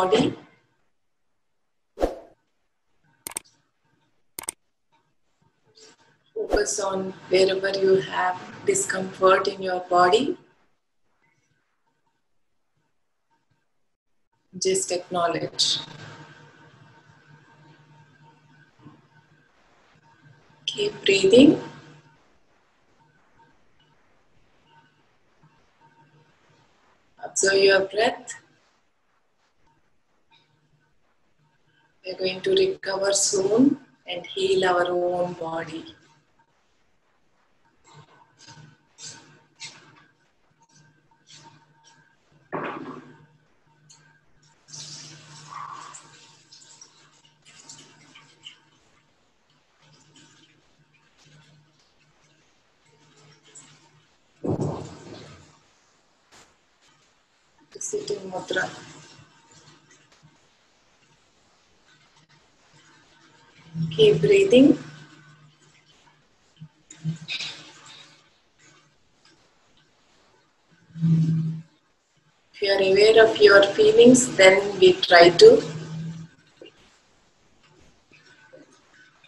body. Focus on wherever you have discomfort in your body. Just acknowledge. Keep breathing. Observe your breath. We are going to recover soon and heal our own body. Sit in mudra. Keep breathing. If you are aware of your feelings, then we try to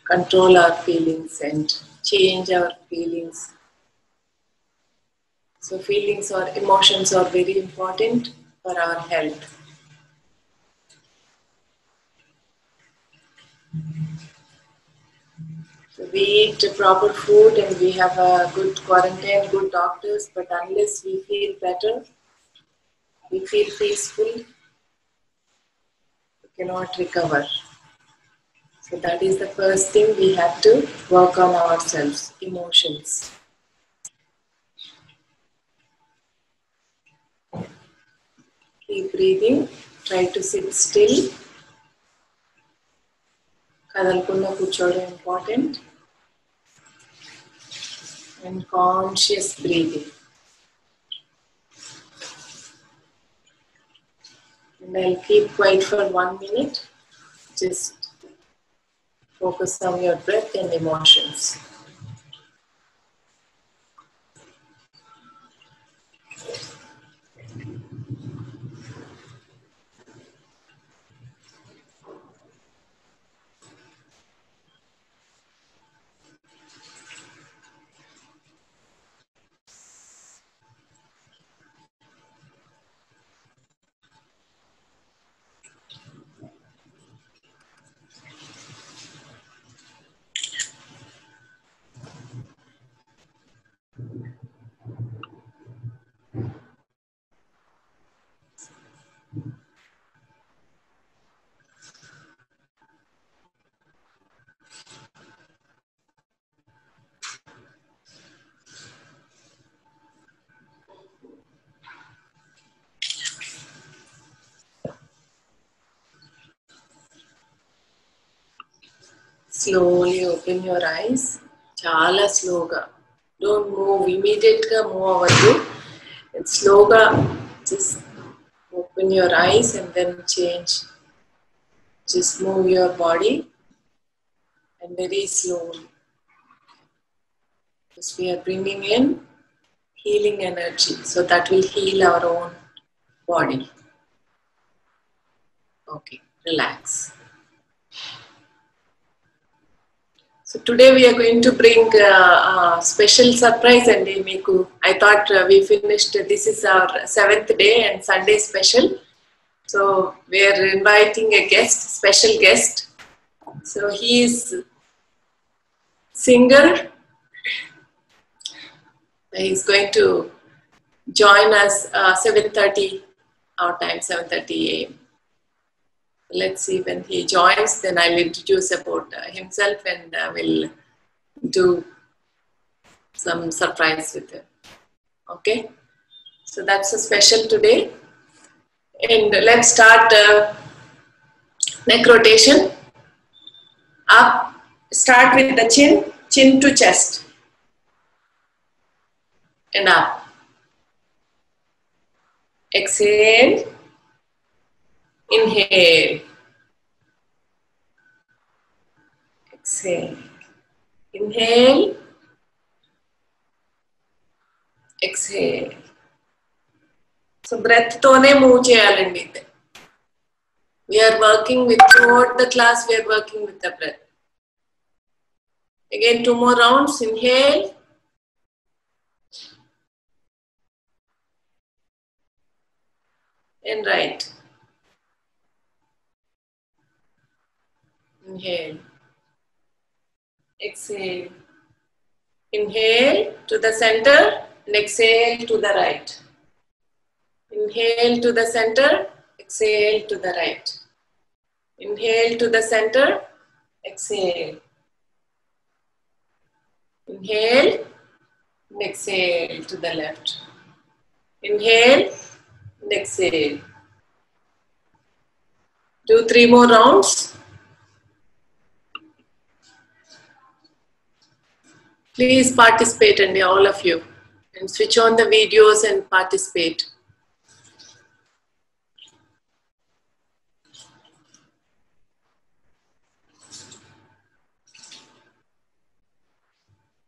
control our feelings and change our feelings. So feelings or emotions are very important for our health. So we eat proper food and we have a good quarantine, good doctors, but unless we feel better, we feel peaceful, we cannot recover. So that is the first thing we have to work on ourselves, emotions. Keep breathing, try to sit still. Kadalkunda kuchoda important. And conscious breathing. And I'll keep quiet for 1 minute. Just focus on your breath and emotions. Slowly open your eyes. Chala sloga. Don't move. Immediately move avadu. And sloga, just open your eyes and then change. Just move your body and very slowly. Because we are bringing in healing energy. So that will heal our own body. Okay, relax. So today we are going to bring a special surprise and I thought we finished, this is our 7th day and Sunday special. So we are inviting a guest, special guest. So he is singer. He is going to join us 7:30 our time, 7:30 a.m. Let's see when he joins, then I'll introduce about himself and we'll do some surprise with him. Okay, so that's a special today. And let's start neck rotation. Up, start with the chin, chin to chest. And up. Exhale. Inhale. Exhale. Inhale. Exhale. So breath tone move cheyalandi. We are working with, throughout the class, we are working with the breath. Again, 2 more rounds. Inhale. And right. Inhale. Exhale. Inhale to the center and exhale to the right. Inhale to the center, exhale to the right. Inhale to the center, exhale. Inhale and exhale to the left. Inhale and exhale. Do 3 more rounds. Please participate, and all of you, and switch on the videos and participate.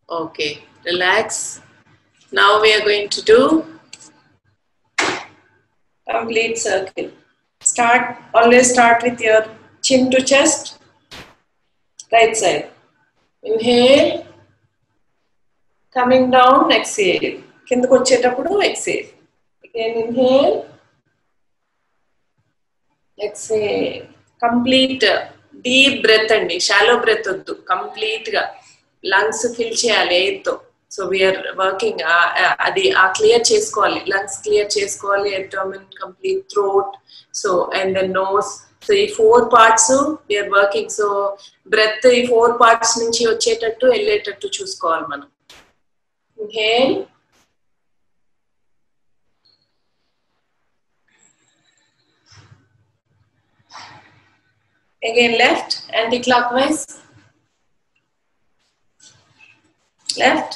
Okay, relax. Now we are going to do complete circle. Always start with your chin to chest, right side. Inhale, coming down, exhale. Kindaku vachetappudu exhale. Again inhale, exhale. Complete deep breath andi, shallow breath oddu. Complete ga lungs fill cheyali air tho. So we are working adi clear chesukovali, lungs clear chesukovali, abdomen, complete throat, so and the nose. So ఈ 4 parts we are working. So breath ఈ 4 parts నుంచి వచ్చేటట్టు వెళ్ళేటట్టు చూసుకోవాలి మనం. Inhale. Again left, anti-clockwise. Left.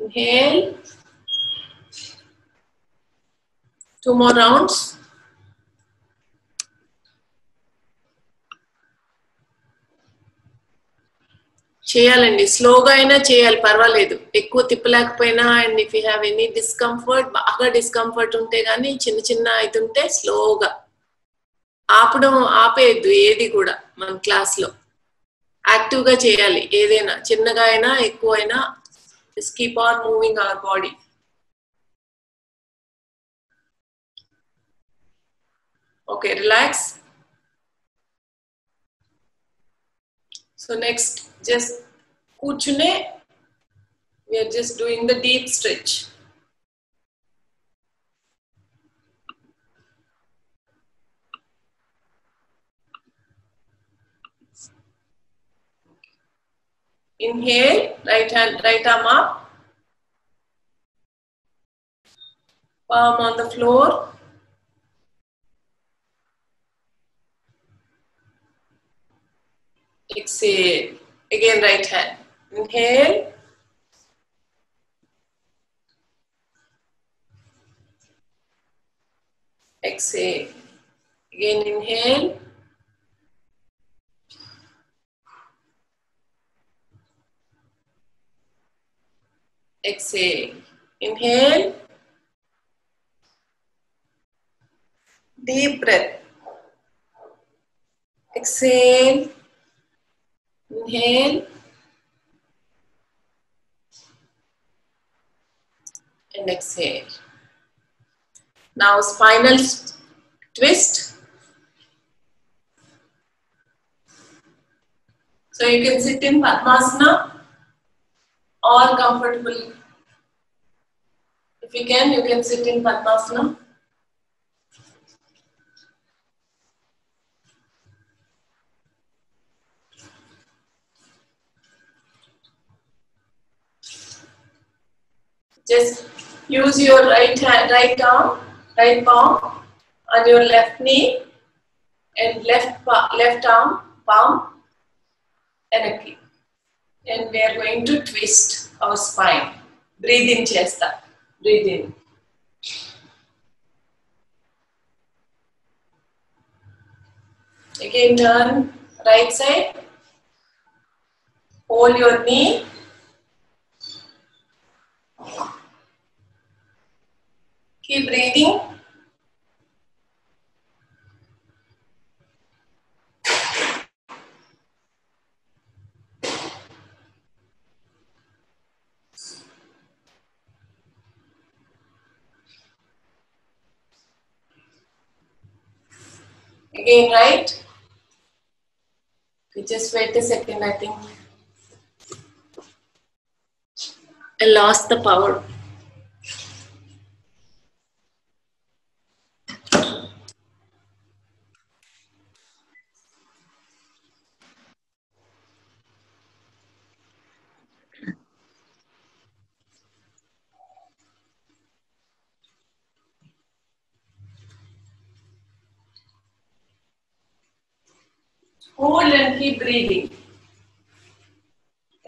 Inhale. 2 more rounds. చేయాలండి, స్లోగా అయినా చేయాలి, పర్వాలేదు. ఎక్కువ తిప్పలేకపోయినా, and if you have any discomfort, బాగా డిస్కంఫర్ట్ ఉంటే కానీ చిన్న చిన్న ఇది ఉంటే స్లోగా ఆపేయద్దు ఏది కూడా. మన క్లాస్లో యాక్టివ్గా చేయాలి, ఏదైనా చిన్నగా అయినా ఎక్కువ అయినా. Just keep on moving our body. Okay, relax. So next just కూర్చునే, we are just doing the deep stretch. Inhale, right arm up, palm on the floor. Exhale. Again right hand. Inhale. Exhale. Again inhale. Exhale. Inhale. Deep breath. Exhale. Inhale. And exhale. Now spinal twist. So you can sit in Padmasana or comfortable. If you can sit in Padmasana. Just use your right palm on your left knee and left arm palm and a key. And we are going to twist our spine. Breathe in chesta. Breathe in. Again turn right side. Hold your knee. Keep breathing. Again, right? Okay, just wait a second, I think. I lost the power. Hold and keep breathing.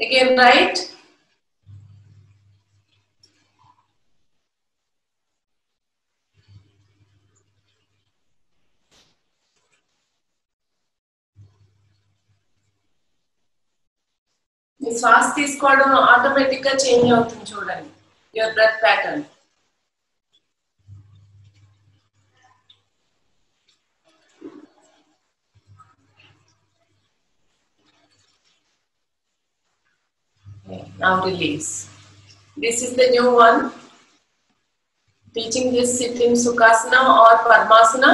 Again, right? మీ శ్వాస తీసుకోవడం automatic గా change అవుతుంది చూడండి. Your breath pattern. Okay, now release. This is the new one. Teaching this sitting Sukhasana or Padmasana.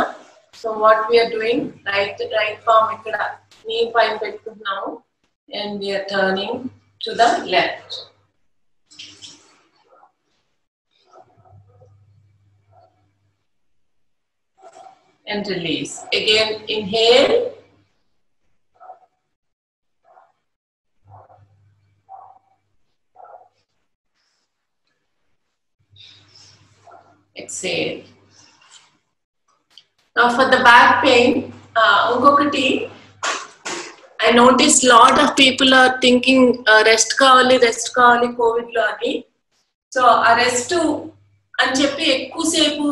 So what we are doing, right palm ikkada knee paina pettukunnamu and we are turning to the left. And release. Again, inhale. Exhale. Now for the back pain, unkokati, I noticed lot of people are thinking rest kavali COVID lo ani. So a rest అని చెప్పి ఎక్కువసేపు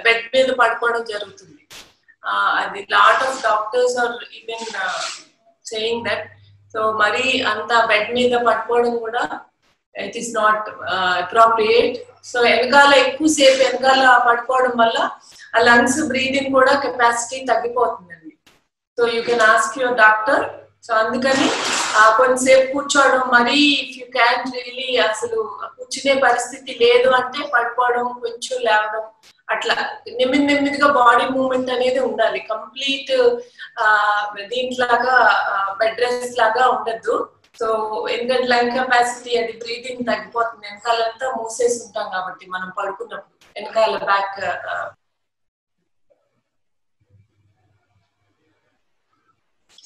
bed మీద పడుకోవడం జరుగుతుంది. అది lot of doctors are even saying that. So మరి అంత bed మీద పడుకోవడం కూడా it is not appropriate. So ఎక్కువసేపు వెనకాల పడుకోవడం వల్ల ఆ లంగ్స్ బ్రీదింగ్ కూడా కెపాసిటీ తగ్గిపోతుందండి. So you can ask your doctor. So అందుకని కొంతసేపు కూర్చోవడం, మరి ఇఫ్ యూ క్యాన్ రియలీ అసలు కూర్చునే పరిస్థితి లేదు అంటే పడుకోవడం, కొంచెం లేవడం, అట్లా నెమ్మదిగా బాడీ మూవ్మెంట్ అనేది ఉండాలి. కంప్లీట్ దీంట్లాగా బెడ్ రెస్ట్ లాగా ఉండద్దు. సో ఎందుకంటే లంగ్ కెపాసిటీ అది బ్రీతింగ్ తగ్గిపోతుంది. వెనకాలంతా మూసేసి ఉంటాం కాబట్టి మనం పడుకున్నప్పుడు వెనకాల బ్యాక్.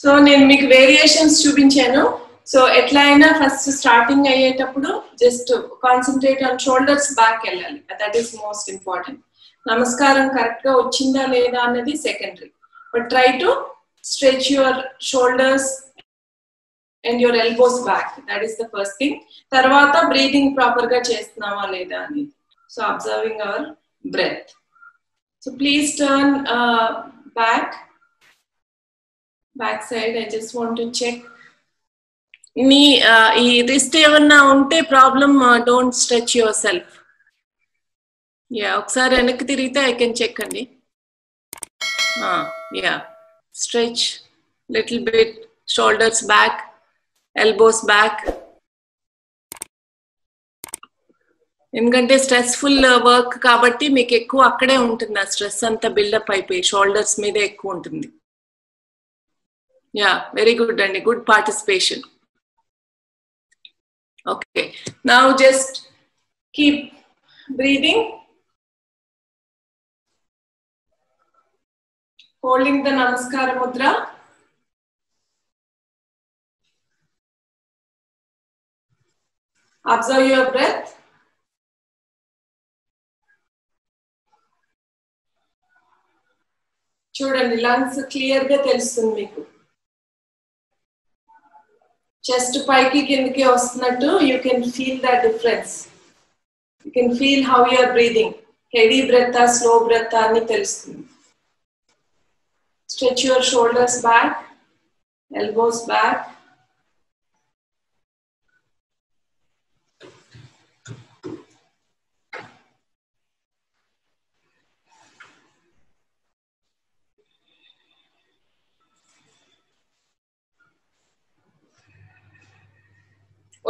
సో నేను మీకు వేరియేషన్స్ చూపించాను. సో ఎట్లా అయినా ఫస్ట్ స్టార్టింగ్ అయ్యేటప్పుడు just concentrate on shoulders back వెళ్ళాలి. That is most important. నమస్కారం కరెక్ట్ గా వచ్చిందా లేదా అన్నది secondary. But try to stretch your shoulders and your elbows back. That is the first thing. తర్వాత బ్రీదింగ్ ప్రాపర్ గా చేస్తున్నావా లేదా అని. So observing our breath. So please turn back side. I just want to check. ఈ wrist ఏమన్నా ఉంటే problem, don't stretch yourself. Yeah ఒకసారి వెనక్కి తిరిగితే ఐ కెన్ చెక్ అండి. Yeah stretch little bit, shoulders back, elbows back. ఎందుకంటే stressful work కాబట్టి మీకు ఎక్కువ అక్కడే ఉంటుంది. ఆ స్ట్రెస్ అంతా బిల్డప్ అయిపోయి షోల్డర్స్ మీద ఎక్కువ ఉంటుంది. Yeah, very good, Andy. Good participation. Okay, now just keep breathing, holding the Namaskara Mudra. Observe your breath. చూడండి, లంగ్స్ క్లియర్ గా తెలుస్తుంది మీకు. చెస్ట్ పైకి కిందకి వస్తున్నట్టు you can feel the difference. You can feel how you are breathing. Heavy breath ఆ slow breath అని తెలుస్తుంది. Stretch your shoulders back, elbows back.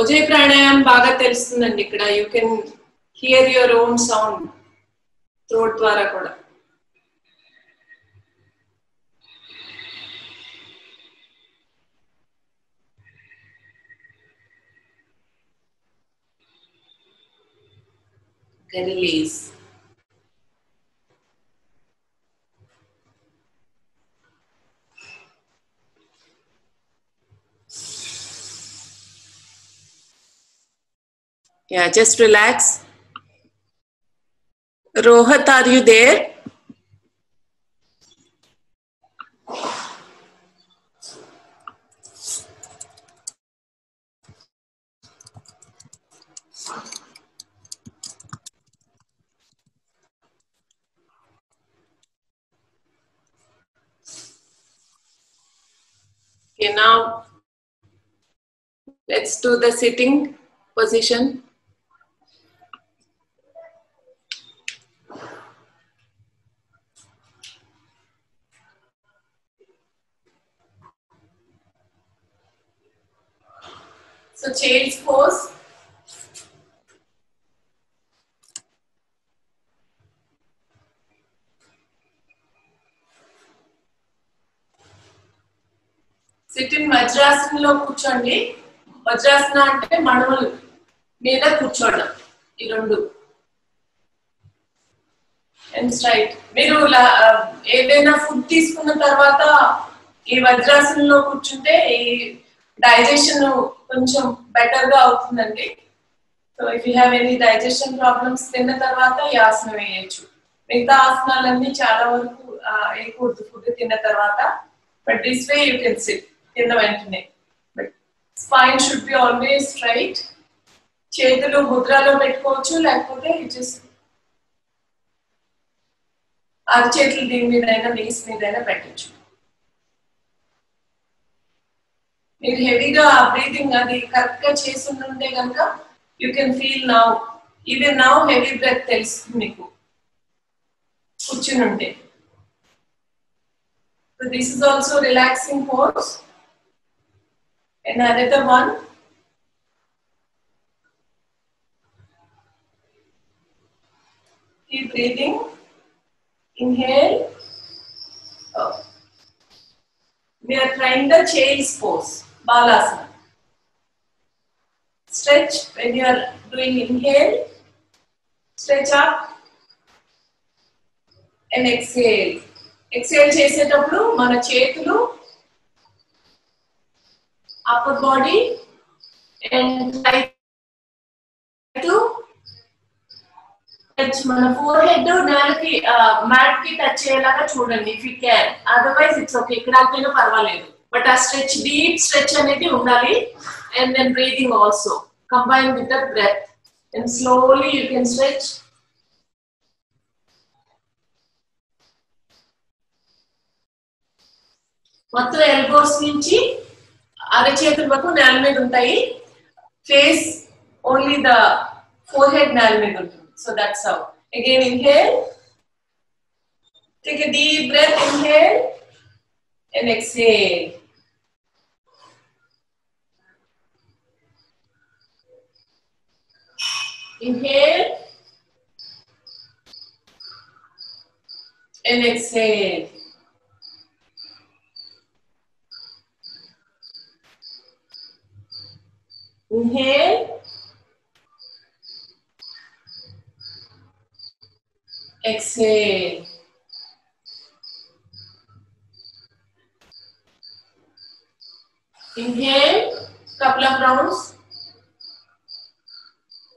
Ujjayi ప్రాణాయామం బాగా తెలుస్తుందండి ఇక్కడ. You can hear your own sound throat ద్వారా కూడా. Release. Yeah, just relax. Rohat, are you there? Okay, now let's do the sitting position. So child's pose. Sit in వజ్రాసనంలో కూర్చోండి. వజ్రాసన అంటే మడమలు మీద కూర్చోవడం, ఈ రెండు. And straight. మీరు ఏదైనా ఫుడ్ తీసుకున్న తర్వాత ఈ వజ్రాసనంలో కూర్చుంటే ఈ డైజెషన్ కొంచెం బెటర్ గా అవుతుందండి. So if you have any digestion problems తిన్న తర్వాత ఈ ఆసనం వేయచ్చు. మిగతా ఆసనాలన్నీ చాలా వరకు వేయకూడదు ఫుడ్ తిన్న తర్వాత. But this way you can SIT తిన్న వెంటనే. But spine should be always straight. చేతులు ముద్రలో పెట్టుకోవచ్చు, లేకపోతే జస్ట్ అరచేతులు దీని మీదైనా నీస్ మీదైనా పెట్టచ్చు. మీరు హెవీగా బ్రీతింగ్ అది కరెక్ట్ గా చేస్తుంటే కనుక you can feel now, even now heavy breath తెలుస్తుంది మీకు కూర్చుని ఉంటే. So this is also relaxing pose. And another one. Keep breathing. Inhale. Oh. We are trying the child's pose, Balasana. Stretch when you are doing inhale. Stretch up and exhale. Exhale చేసేటప్పుడు మన చేతులు upper body and try to touch మన forehead నేలకి mat కి touch అయ్యేలాగా చూడండి if you can. Otherwise it's okay, ఇక్కడ అయినా పర్వాలేదు. బట్ ఆ స్ట్రెచ్, డీప్ స్ట్రెచ్ అనేది ఉండాలి. And then breathing also combined with the breath, and slowly you can stretch. మొత్తం ఎల్బోస్ నుంచి అరచేతుల వరకు నేల మీద ఉంటాయి. Face only the forehead నేల మీద ఉంటుంది. So that's how. Again inhale, take a deep breath, inhale and exhale. Inhale and exhale. Inhale, exhale. Inhale, couple of rounds.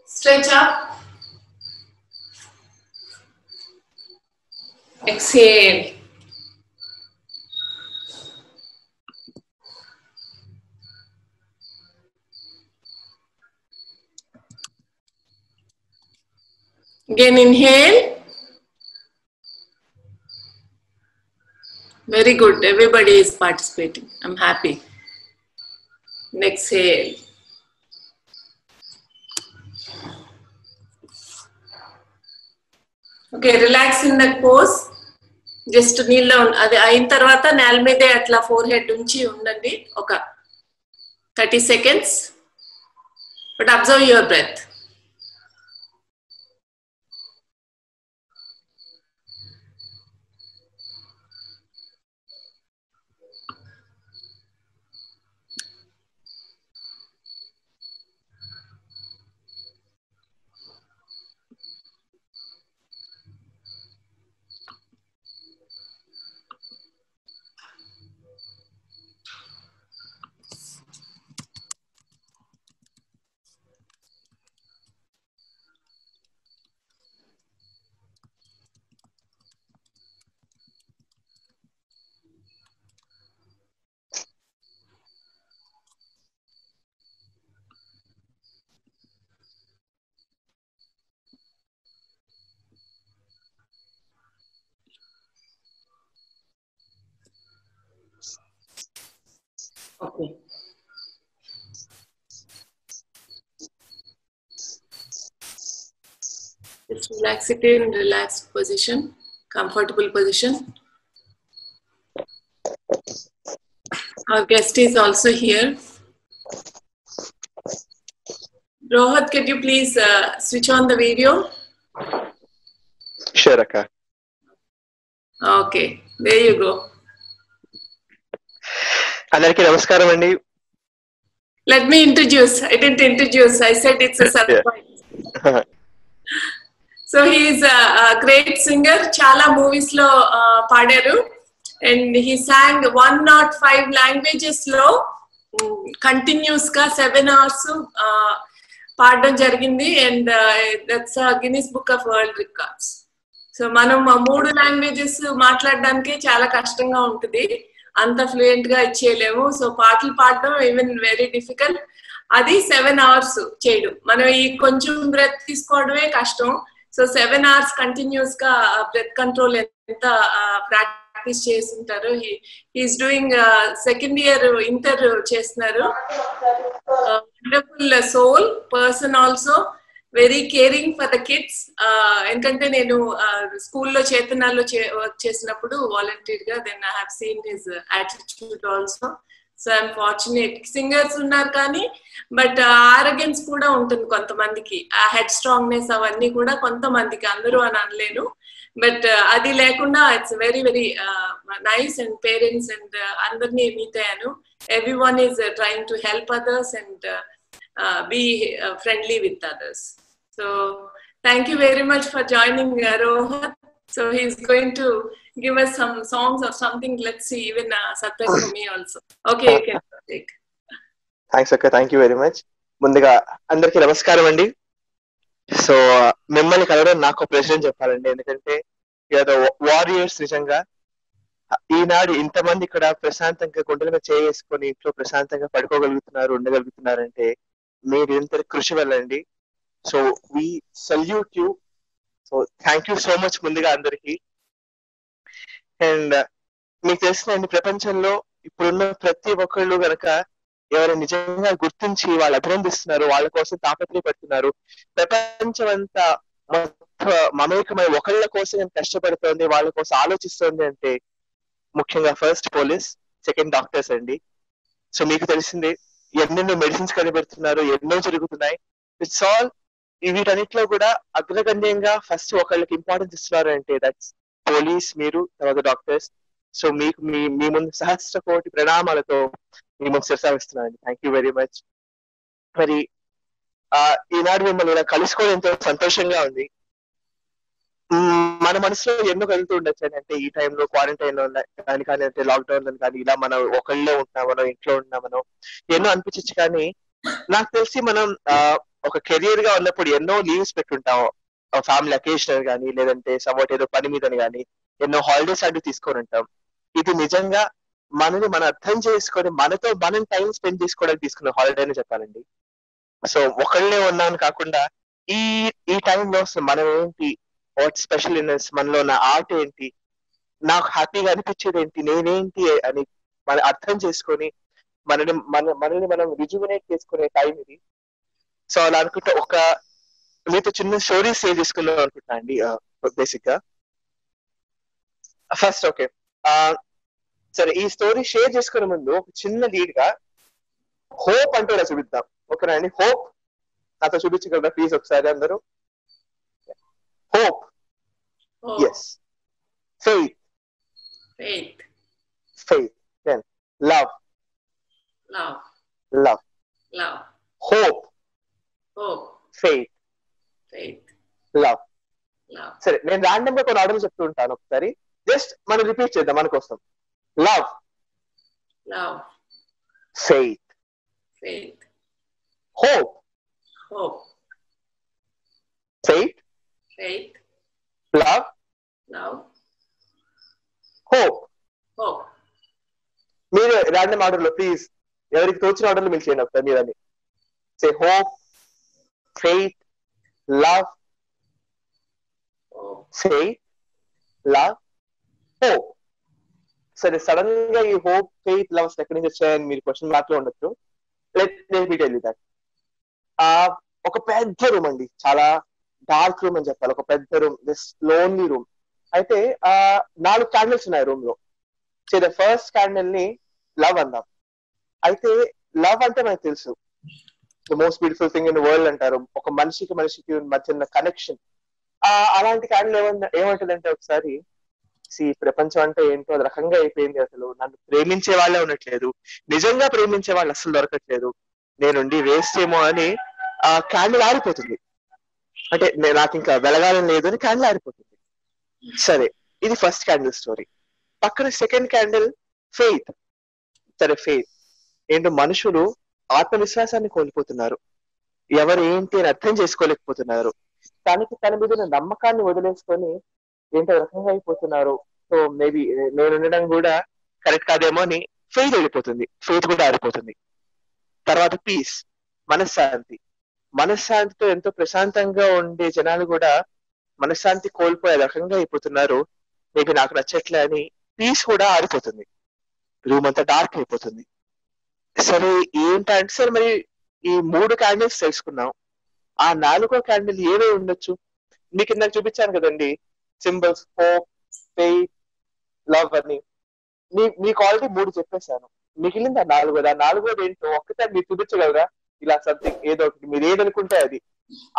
Stretch up. Exhale. Again inhale. Very good. Everybody is participating. I'm happy. And exhale. Okay, relax in that pose. Just kneel down. అది అయిన తర్వాత నేల మీదే అట్లా four head ఉంచి ఉండండి ఒక 30 seconds. But observe your breath. Okay. Just relax it in relaxed position, comfortable position. Our guest is also here. Rohat, can you please switch on the video? Sure, Akka. Okay, there you go. Andariki namaskaram andi. Let me introduce. I didn't introduce. I said it's a surprise. Yeah. So he is a great singer. Chala movies lo padaru, and he sang 105 languages lo continuous ga 7 hours పాడడం జరిగింది, and that's a Guinness Book of World Records. So మనం 3 languages మాట్లాడడానికి చాలా కష్టంగా ఉంటుంది, అంత fluent గా ఇచ్చేయలేము. So పాటలు పాడడం ఈవెన్ వెరీ డిఫికల్ట్, అది 7 hours చేయడం. మనం ఈ కొంచెం బ్రెత్ తీసుకోవడమే కష్టం. సో 7 hours కంటిన్యూస్ గా బ్రెత్ కంట్రోల్ ఎంత ప్రాక్టీస్ చేస్తుంటారు. He is doing second year inter చేస్తున్నారు. Wonderful soul person, also very caring for the kids. ఎందుకంటే నేను స్కూల్లో చేతనాల్లో వర్క్ చేసినప్పుడు వాలంటీర్ గా, then I have seen his attitude also. So I'm fortunate. Singers ఉన్నారు కానీ బట్ ఆరోగెన్స్ కూడా ఉంటుంది కొంతమందికి, ఆ హెడ్ స్ట్రాంగ్నెస్ అవన్నీ కూడా కొంతమందికి, అందరూ అని అనలేను. బట్ అది లేకుండా it's very very nice. And parents and అందరినీ మీట్ అయ్యాను. Every one is trying to help others and be friendly with others. So thank you very much for joining Rohat. So he's going to give us some songs or something. Let's see, even surprise for me also. Okay, you can take. Thanks Akka, thank you very much. ముందుగా అందరికీ నమస్కారం అండి. So మిమ్మల్ని కలవడం నాకు pressure అని చెప్పాలండి, ఎందుకంటే ఏదో వారియర్స్. నిజంగా ఈనాడు ఇంతమంది ఇక్కడ ప్రశాంతంగా గుండెల మీద చేసుకొని ఇంట్లో ప్రశాంతంగా పడుకోగలుగుతున్నారు, ఉండగలుగుతున్నారంటే మీరు ఎంత కృషి వెళ్ళండి. So we salute you. So thank you so much ముందుగా అందరికి. అండ్ మీకు తెలిసిన ప్రపంచంలో ఇప్పుడున్న ప్రతి ఒక్కళ్ళు గనక ఎవరైనా నిజంగా గుర్తించి వాళ్ళు అభినందిస్తున్నారు, వాళ్ళ కోసం తాపత్రయపడుతున్నారు, ప్రపంచం అంతా మొత్తం మమేకమై ఒకళ్ళ కోసం కష్టపడుతోంది, వాళ్ళ కోసం ఆలోచిస్తోంది అంటే ముఖ్యంగా ఫస్ట్ పోలీస్, సెకండ్ డాక్టర్స్ అండి. సో మీకు తెలిసిందే ఎన్నెన్నో మెడిసిన్స్ కనిపెడుతున్నారు, ఎన్నో జరుగుతున్నాయి. ఇట్స్ ఆల్ వీటన్నిటిలో కూడా అగ్రగణ్యంగా ఫస్ట్ ఒకళ్ళకి ఇంపార్టెన్స్ ఇస్తున్నారు అంటే దట్స్ పోలీస్, మీరు, తర్వాత డాక్టర్స్. సో మీకు మీ ముందు సహస్ర కోటి ప్రణామాలతో మీ ముందు శిరసావిస్తున్నానండి. Thank you very much. మరి ఈనాడు మిమ్మల్ని ఇలా కలుసుకోవడం ఎంతో సంతోషంగా ఉంది. మన మనసులో ఎన్నో కలుగుతూ ఉండొచ్చు అంటే ఈ టైంలో క్వారంటైన్ లో కానీ, అంటే లాక్డౌన్ లో కానీ, ఇలా మనం ఒకళ్ళే ఉంటున్నామనో, ఇంట్లో ఉంటున్నామనో ఎన్నో అనిపించచ్చు. కానీ నాకు తెలిసి మనం ఒక కెరియర్ గా ఉన్నప్పుడు ఎన్నో లీవ్స్ పెట్టుంటాము, ఫ్యామిలీ అకేషనల్ కానీ, లేదంటే సపోర్ట్ ఏదో పని మీదని కానీ ఎన్నో హాలిడేస్ అంటూ తీసుకొని ఉంటాం. ఇది నిజంగా మనని మనం అర్థం చేసుకొని మనతో మనం టైం స్పెండ్ చేసుకోవడానికి తీసుకున్న హాలిడే అని చెప్పాలండి. సో ఒకళ్ళే ఉన్నాను కాకుండా ఈ టైంలో మనం ఏంటి, వాట్ స్పెషల్ ఇన్నెస్, మనలో ఉన్న ఆర్ట్ ఏంటి, నాకు హ్యాపీగా అనిపించేది ఏంటి, నేనేంటి అని మనం అర్థం చేసుకొని మనల్ని మనం రిజువినేట్ చేసుకునే టైం ఇది. సో అలా అనుకుంటే ఒక మీతో చిన్న స్టోరీ షేర్ చేసుకుందాం అనుకుంటున్నా అండి. బేసిక్ గా ఫస్ట్ ఓకే సరే, ఈ స్టోరీ షేర్ చేసుకునే ముందు ఒక చిన్న లీడ్ గా హోప్ అంటే ఇలా చూపిద్దాం. ఓకేనా అండి? హోప్ నాతో చూపించగలరా ప్లీజ్ ఒకసారి అందరూ? Hope, yes. Faith, faith, faith. Then love, love, love. love, hope, hope, faith, faith, love. love, సరే, నేను ర్యాండమ్ గా కొన్ని ఆర్డర్లు చెప్తూ ఉంటాను, ఒకసారి జస్ట్ మనం రిపీట్ చేద్దాం మన కోసం. Love, love, faith, faith, hope, hope, faith, faith, love, love, hope. hope. మీరు ర్యాండమ్ ఆర్డర్ లో ప్లీజ్ ఎవరికి తోచిన ఆర్డర్లు మీరు చేయండి ఒకసారి. మీరు అని say hope, faith, love, Hope. Faith, love, hope. సరే, సడన్ గా ఈ హోప్, ఫెయిత్, లవ్స్ ఎక్కడి నుంచి వచ్చాయని మీరు క్వశ్చన్ మార్క్ లో ఉండొచ్చు. Let me tell you that. ఒక పెద్ద రూమ్ అండి, చాలా డార్క్ రూమ్ అని చెప్పాలి. ఒక పెద్ద రూమ్, దిస్ లోన్లీ రూమ్. అయితే 4 క్యాండిల్స్ ఉన్నాయి రూమ్ లో. సో ద ఫస్ట్ క్యాండిల్ ని లవ్ అందాం. అయితే లవ్ అంటే మనకు తెలుసు, the most beautiful thing in the world అంటారు. ఒక మనిషికి మనిషికి మధ్య ఉన్న కనెక్షన్. అలాంటి క్యాండిల్ ఏమంటుందంటే ఒకసారి, ప్రపంచం అంటే ఏంటో అది రకంగా అయిపోయింది. అసలు నన్ను ప్రేమించే వాళ్ళే ఉండట్లేదు, నిజంగా ప్రేమించే వాళ్ళు అసలు దొరకట్లేదు, నేనుండి వేస్ట్ ఏమో అని ఆ క్యాండిల్ ఆరిపోతుంది. అంటే నాకు ఇంకా వెలగాలని లేదు అని క్యాండిల్ ఆరిపోతుంది. సరే, ఇది ఫస్ట్ క్యాండిల్ స్టోరీ. పక్కన సెకండ్ క్యాండిల్ ఫెయిత్. సరే, ఫెయిత్ ఏంటో, మనుషులు ఆత్మవిశ్వాసాన్ని కోల్పోతున్నారు, ఎవరు ఏంటి అని అర్థం చేసుకోలేకపోతున్నారు, తన మీద నమ్మకాన్ని వదిలేసుకొని ఏంటో రకంగా అయిపోతున్నారు. సో మేబీ నేను ఉండడం కూడా కరెక్ట్ కాదేమో అని ఫెయిత్ వెళ్ళిపోతుంది, ఫెయిత్ కూడా ఆరిపోతుంది. తర్వాత పీస్, మనశ్శాంతి. మనశ్శాంతితో ఎంతో ప్రశాంతంగా ఉండే జనాలు కూడా మనశ్శాంతి కోల్పోయే రకంగా అయిపోతున్నారు, మేబీ నాకు నచ్చట్లే అని పీస్ కూడా ఆరిపోతుంది, రూమ్ అంతా డార్క్ అయిపోతుంది. సరే, ఏంటంటే సరే మరి ఈ 3 క్యాండిల్స్ తెలుసుకున్నాం. ఆ 4వ క్యాండిల్ ఏవే ఉండొచ్చు? మీకు ఇందాక చూపించాను కదండి సింబల్స్, హోప్, ఫెయిత్, లవ్ అని. మీకు ఆల్రెడీ 3 చెప్పేశాను, మిగిలింది ఆ 4వది. ఆ 4వది ఏంటో ఒక్కసారి మీరు చూపించగలరా? ఇలా సంథింగ్ ఏదో ఒకటి మీరు ఏదనుకుంటే అది.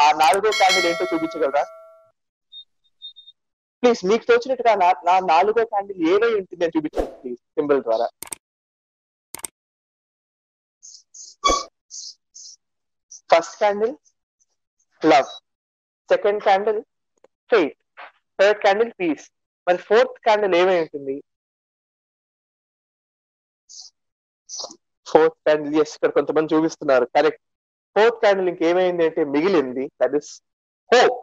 ఆ 4వ క్యాండిల్ ఏంటో చూపించగలరా ప్లీజ్? మీకు తోచినట్టుగా నా 4వ క్యాండిల్ ఏవై ఉంటుంది అని చూపించండి ప్లీజ్, సింబల్ ద్వారా. First candle love, second candle faith, third candle peace. మరి ఫోర్త్ క్యాండిల్ ఏమై ఉంటుంది? ఫోర్త్ క్యాండిల్, ఎస్, ఇక్కడ కొంతమంది చూపిస్తున్నారు, కరెక్ట్. ఫోర్త్ క్యాండిల్ ఇంకేమైంది అంటే మిగిలింది, that is hope.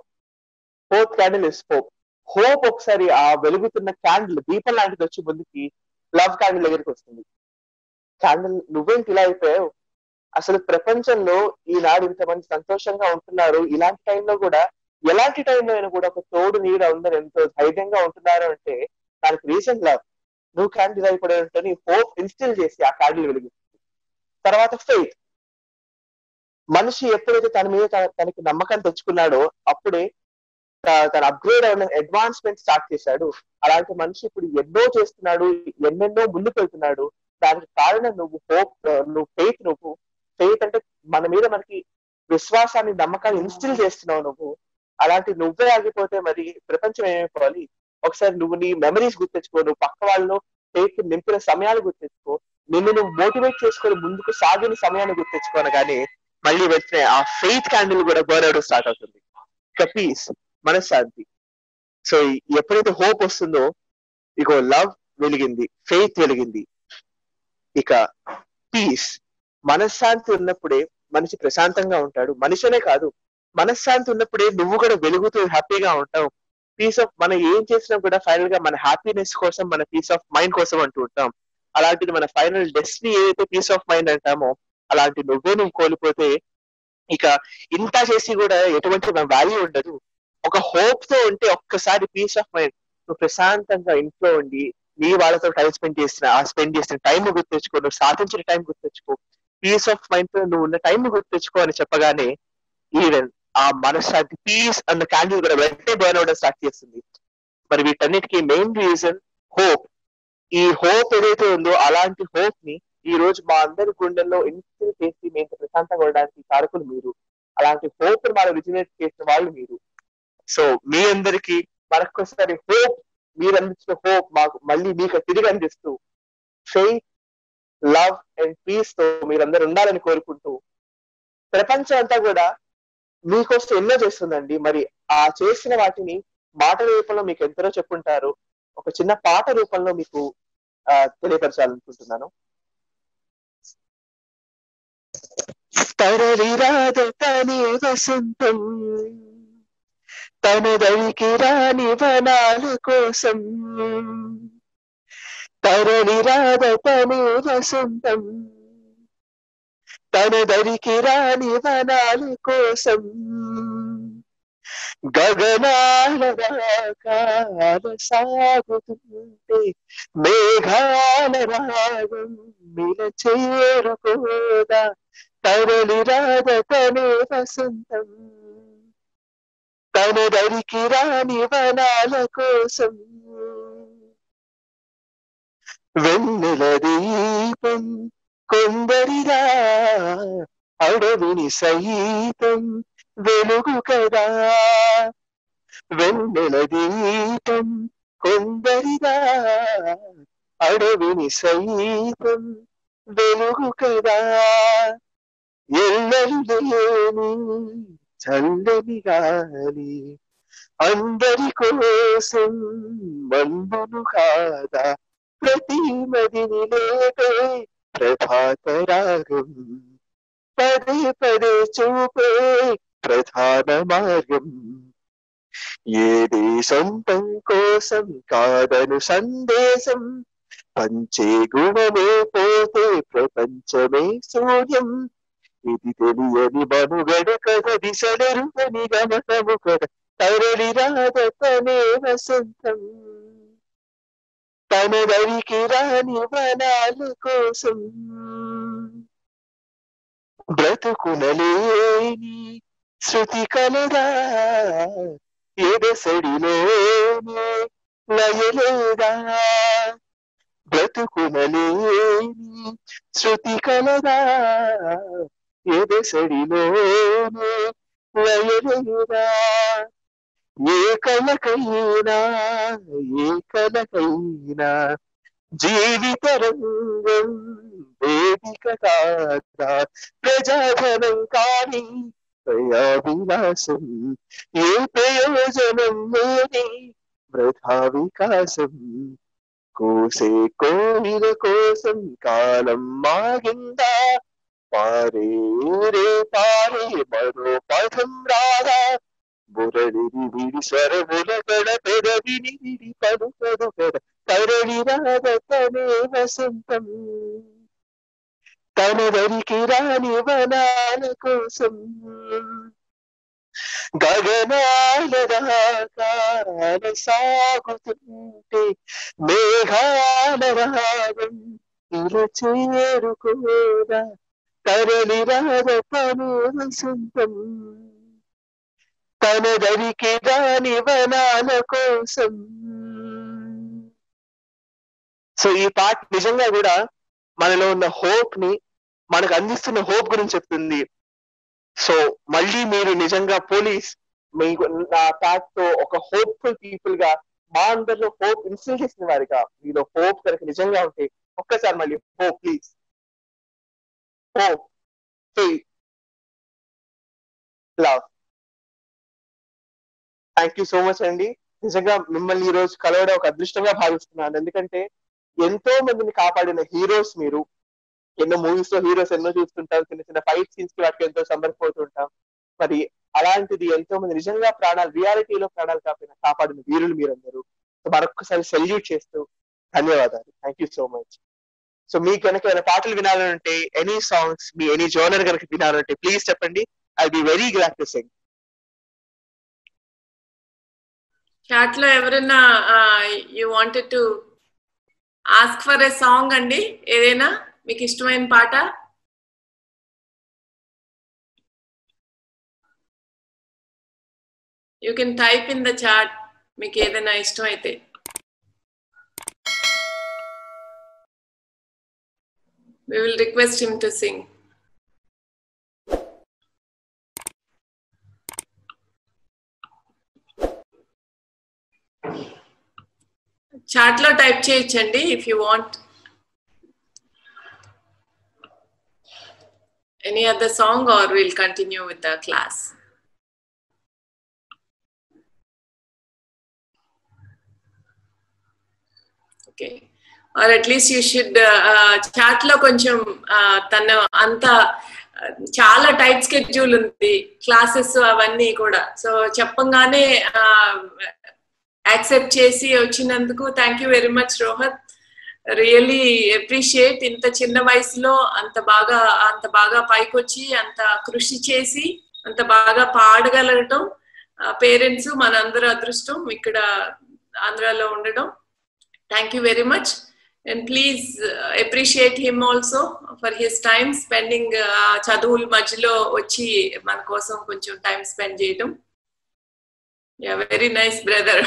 Fourth candle is hope. Hope ఒకసారి ఆ వెలుగుతున్న క్యాండిల్ దీపం లాంటిది వచ్చి ముందుకి లవ్ క్యాండిల్ దగ్గరికి వస్తుంది. క్యాండిల్, నువ్వేంటి ఇలా అయిపోయావు? అసలు ప్రపంచంలో ఈనాడు ఇంతమంది సంతోషంగా ఉంటున్నారు, ఇలాంటి టైంలో కూడా, ఎలాంటి టైంలో అయినా కూడా ఒక తోడు నీడ ఉందని ఎంతో ధైర్యంగా ఉంటున్నారు అంటే దానికి రీజన్ లవ్. నువ్వు క్యాండిల్ అయిపోయావు, హోప్ ఇన్స్టిల్ చేసి ఆ క్యాండిల్ వెలిగిస్తుంది. తర్వాత ఫెయిత్. మనిషి ఎప్పుడైతే తన మీద తనకి నమ్మకం తెచ్చుకున్నాడో అప్పుడే తన అప్గ్రేడ్ అయిన అడ్వాన్స్మెంట్ స్టార్ట్ చేశాడు. అలాంటి మనిషి ఇప్పుడు ఎన్నో చేస్తున్నాడు, ఎన్నెన్నో ముందుకు వెళ్తున్నాడు. దానికి కారణం నువ్వు హోప్, నువ్వు ఫెయిత్. నువ్వు ఫెయిత్ అంటే మన మీద మనకి విశ్వాసాన్ని, నమ్మకాన్ని ఇన్స్టిల్ చేస్తున్నావు నువ్వు. అలాంటి నువ్వే ఆగిపోతే మరి ప్రపంచం ఏమైపోవాలి? ఒకసారి నువ్వు నీ మెమరీస్ గుర్తించుకో, నువ్వు పక్క వాళ్ళు ఫెయిత్ నింపిన సమయాలు గుర్తించుకో, నిన్ను నువ్వు మోటివేట్ చేసుకొని ముందుకు సాగిన సమయాన్ని గుర్తించుకోను కానీ మళ్ళీ వెంటనే ఆ ఫెయిత్ క్యాండిల్ కూడా బర్న్ అవడం స్టార్ట్ అవుతుంది. ఇక పీస్, మనశ్శాంతి. సో ఎప్పుడైతే హోప్ వస్తుందో, ఇగో లవ్ వెలిగింది, ఫెయిత్ వెలిగింది. ఇక పీస్, మనశ్శాంతి ఉన్నప్పుడే మనిషి ప్రశాంతంగా ఉంటాడు. మనిషినే కాదు, మనశ్శాంతి ఉన్నప్పుడే నువ్వు కూడా వెలుగుతూ హ్యాపీగా ఉంటావు. పీస్ ఆఫ్, మనం ఏం చేసినా కూడా ఫైనల్ గా మన హ్యాపీనెస్ కోసం, మన పీస్ ఆఫ్ మైండ్ కోసం అంటూ ఉంటాం. అలాంటిది మన ఫైనల్ డెస్టినీ ఏదైతే పీస్ ఆఫ్ మైండ్ అంటామో, అలాంటి నువ్వు కోల్పోతే ఇక ఇంత చేసి కూడా ఎటువంటి వాల్యూ ఉండదు. ఒక హోప్ తో ఉంటే ఒక్కసారి పీస్ ఆఫ్ మైండ్, నువ్వు ప్రశాంతంగా ఇంట్లో ఉండి నీ వాళ్ళతో టైం స్పెండ్ చేసిన టైం గుర్తించుకో, నువ్వు సాధించిన టైం గుర్తించుకో, పీస్ ఆఫ్ మైండ్ తో నువ్వు ఉన్న టైం గుర్తించుకో అని చెప్పగానే ఈవెన్ ఆ మనశ్శాంతి, పీస్ అన్న క్యాండిల్ కూడా వెంటనే బర్న్ అవడం స్టార్ట్ చేస్తుంది. మరి వీటన్నిటికీ మెయిన్ రీజన్ హోప్. ఈ హోప్ ఏదైతే ఉందో అలాంటి హోప్ ని ఈ రోజు మా అందరి గుండెల్లో ఇన్స్టిల్ చేసి మేము ప్రశాంతంగా ఉండడానికి కారకులు మీరు. అలాంటి హోప్ వాళ్ళు రిజినేట్ చేసిన వాళ్ళు మీరు. సో మీ అందరికి మరొకసారి హోప్, మీరు అందించిన హోప్ మాకు మళ్ళీ మీకు తిరిగి అందిస్తూ ఫెయిత్, లవ్ అండ్ పీస్ తో మీరందరూ ఉండాలని కోరుకుంటూ, ప్రపంచం అంతా కూడా మీకోసం ఎన్నో చేస్తుందండి. మరి ఆ చేసిన వాటిని మాటల రూపంలో మీకు ఎంతలో చెప్పుంటారు. ఒక చిన్న పాట రూపంలో మీకు తెలియపరచాలనుకుంటున్నాను. తరలి రాద తనే వసంతం, తన దరికి రాని వనాల కోసం, తరలి రాద తనే వసంతం, తన దరికి రాని వనాల కోసం, గగనాల రాకాల సాగుతుంటే మేఘాల రాగం మిల చేరుకోదా, తరలి రాద తనే వసంతం, తన దరికి రాని వనాల కోసం, వెన్నెల దీపం కొందరిదా అడవిని సైతం వెలుగు కదా, వెన్నెల దీపం కొందరిదా అడవిని సైతం వెలుగు కదా, ఎల్లలు లేని చల్లని గాలి అందరి కోసం మందులు కాదా, ప్రతి మదిని లేపే ప్రభాత రాగం పదే పదే చూపే ప్రధాన మార్గం, ఏది సొంతం కోసం కాదను సందేశం, పంచే గుణమే పోతే ప్రపంచమే శూన్యం, ఇది తెలియని మనుగడ కథ దిశలెరుగని గమనము కథ, తరలి రాద తనే వసంతం, తన దరికి రాని వనాల కోసం, బ్రతుకునలేని శృతి కలదా ఎదసడిలోనే లయలేదా, బ్రతుకునలేని శృతి కలదా ఎదసడిలోనే లయలేదా, ఏ కలకైనా ఏ కలకైనా జీవిత రంగం వేదిక కాదా, ప్రజాధనం కాని ప్రయావిలాసం ఏ ప్రయోజనం లేని వృధా వికాసం, కోసే కోయిల కోసం కాలం మాగిందా, పారే ఊరే పారే మరో పథం రాదా, మురళిని విడి స్వరముల గడ పెదవిని విడి పలుకదు గడ, తరలి రాద తనే వసంతం, తన దరికి రాని వనాల కోసం, గగనాల రాకాల సాగుతుంటే మేఘాల రాగం ఇలా చేరుకోదా, తరలి రాద తనే వసంతం, తన దరికి రాని వనాల కోసం. సో ఈ పాట నిజంగా కూడా మనలో ఉన్న హోప్ ని, మనకు అందిస్తున్న హోప్ గురించి చెప్తుంది. సో మళ్ళీ మీరు నిజంగా పోలీస్ మీకు నా ప్యాక్ తో ఒక హోప్ఫుల్ పీపుల్ గా, మా అందరిలో హోప్ ఇన్స్టిల్ చేసిన వారిగా, మీలో హోప్ కనుక నిజంగా ఉంటే ఒక్కసారి మళ్ళీ hope please, hope, faith, love. Thank you so much అండి. నిజంగా మిమ్మల్ని ఈ రోజు కలవడం ఒక అదృష్టంగా భావిస్తున్నాను. ఎందుకంటే ఎంతో మందిని కాపాడిన హీరోస్ మీరు. ఎన్నో మూవీస్ లో హీరోస్ ఎన్నో చూస్తుంటాం, చిన్న చిన్న ఫైట్ సీన్స్ కి వాటికి ఎంతో సంబరపోతుంటాం. మరి అలాంటిది ఎంతో మంది నిజంగా ప్రాణాలు, రియాలిటీలో ప్రాణాలు కాపాడిన వీరులు మీరందరూ. మరొకసారి సెల్యూట్ చేస్తూ ధన్యవాదాలు. Thank you so much. So మీకు కనుక ఏమైనా పాటలు వినాలంటే, ఎనీ సాంగ్స్, మీ ఎనీ జోనర్ కనుక వినాలంటే ప్లీజ్ చెప్పండి. I be very glad to sing. Chat లో ఎవరైనా you wanted to ask for a song అండి, ఏదైనా మీకు ఇష్టమైన పాట? You can type in the chat, మీకు ఏదైనా ఇష్టం అయితే. We will request him to sing. Chat లో టైప్ చేయొచ్చండి if you want any other song or will continue with the class. Okay, or at least you should chat లో కొంచెం తన అంత చాలా టైట్ స్కెడ్యూల్ ఉంది క్లాసెస్ అవన్నీ కూడా. సో చెప్పంగానే యాక్సెప్ట్ చేసి వచ్చినందుకు thank you very much Rohit. Really appreciate. ఇంత చిన్న వయసులో అంత బాగా పైకొచ్చి అంత కృషి చేసి అంత బాగా పాడగలగటం పేరెంట్స్ మనందరూ అదృష్టం ఇక్కడ ఆంధ్రాలో ఉండడం. Thank you very much. And please appreciate him also for his time spending చదువుల మధ్యలో వచ్చి మన కోసం కొంచెం టైం స్పెండ్ చేయడం. Yeah, very nice brother.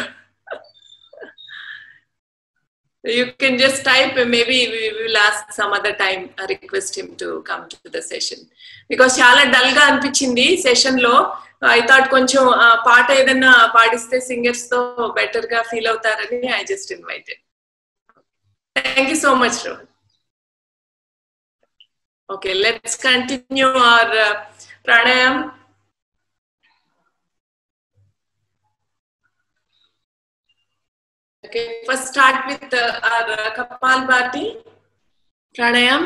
You can just type, maybe we will ask some other time, request him to come to the session. Because చాలా dull గా అనిపించింది సెషన్ లో. I thought కొంచెం పాట ఏదైనా పాడిస్తే సింగర్స్ తో బెటర్ గా ఫీల్ అవుతారని I just invited. Thank you so much, Rohan. Okay, let's continue our pranayam. Okay, first start with our Kapalbhati pranayam.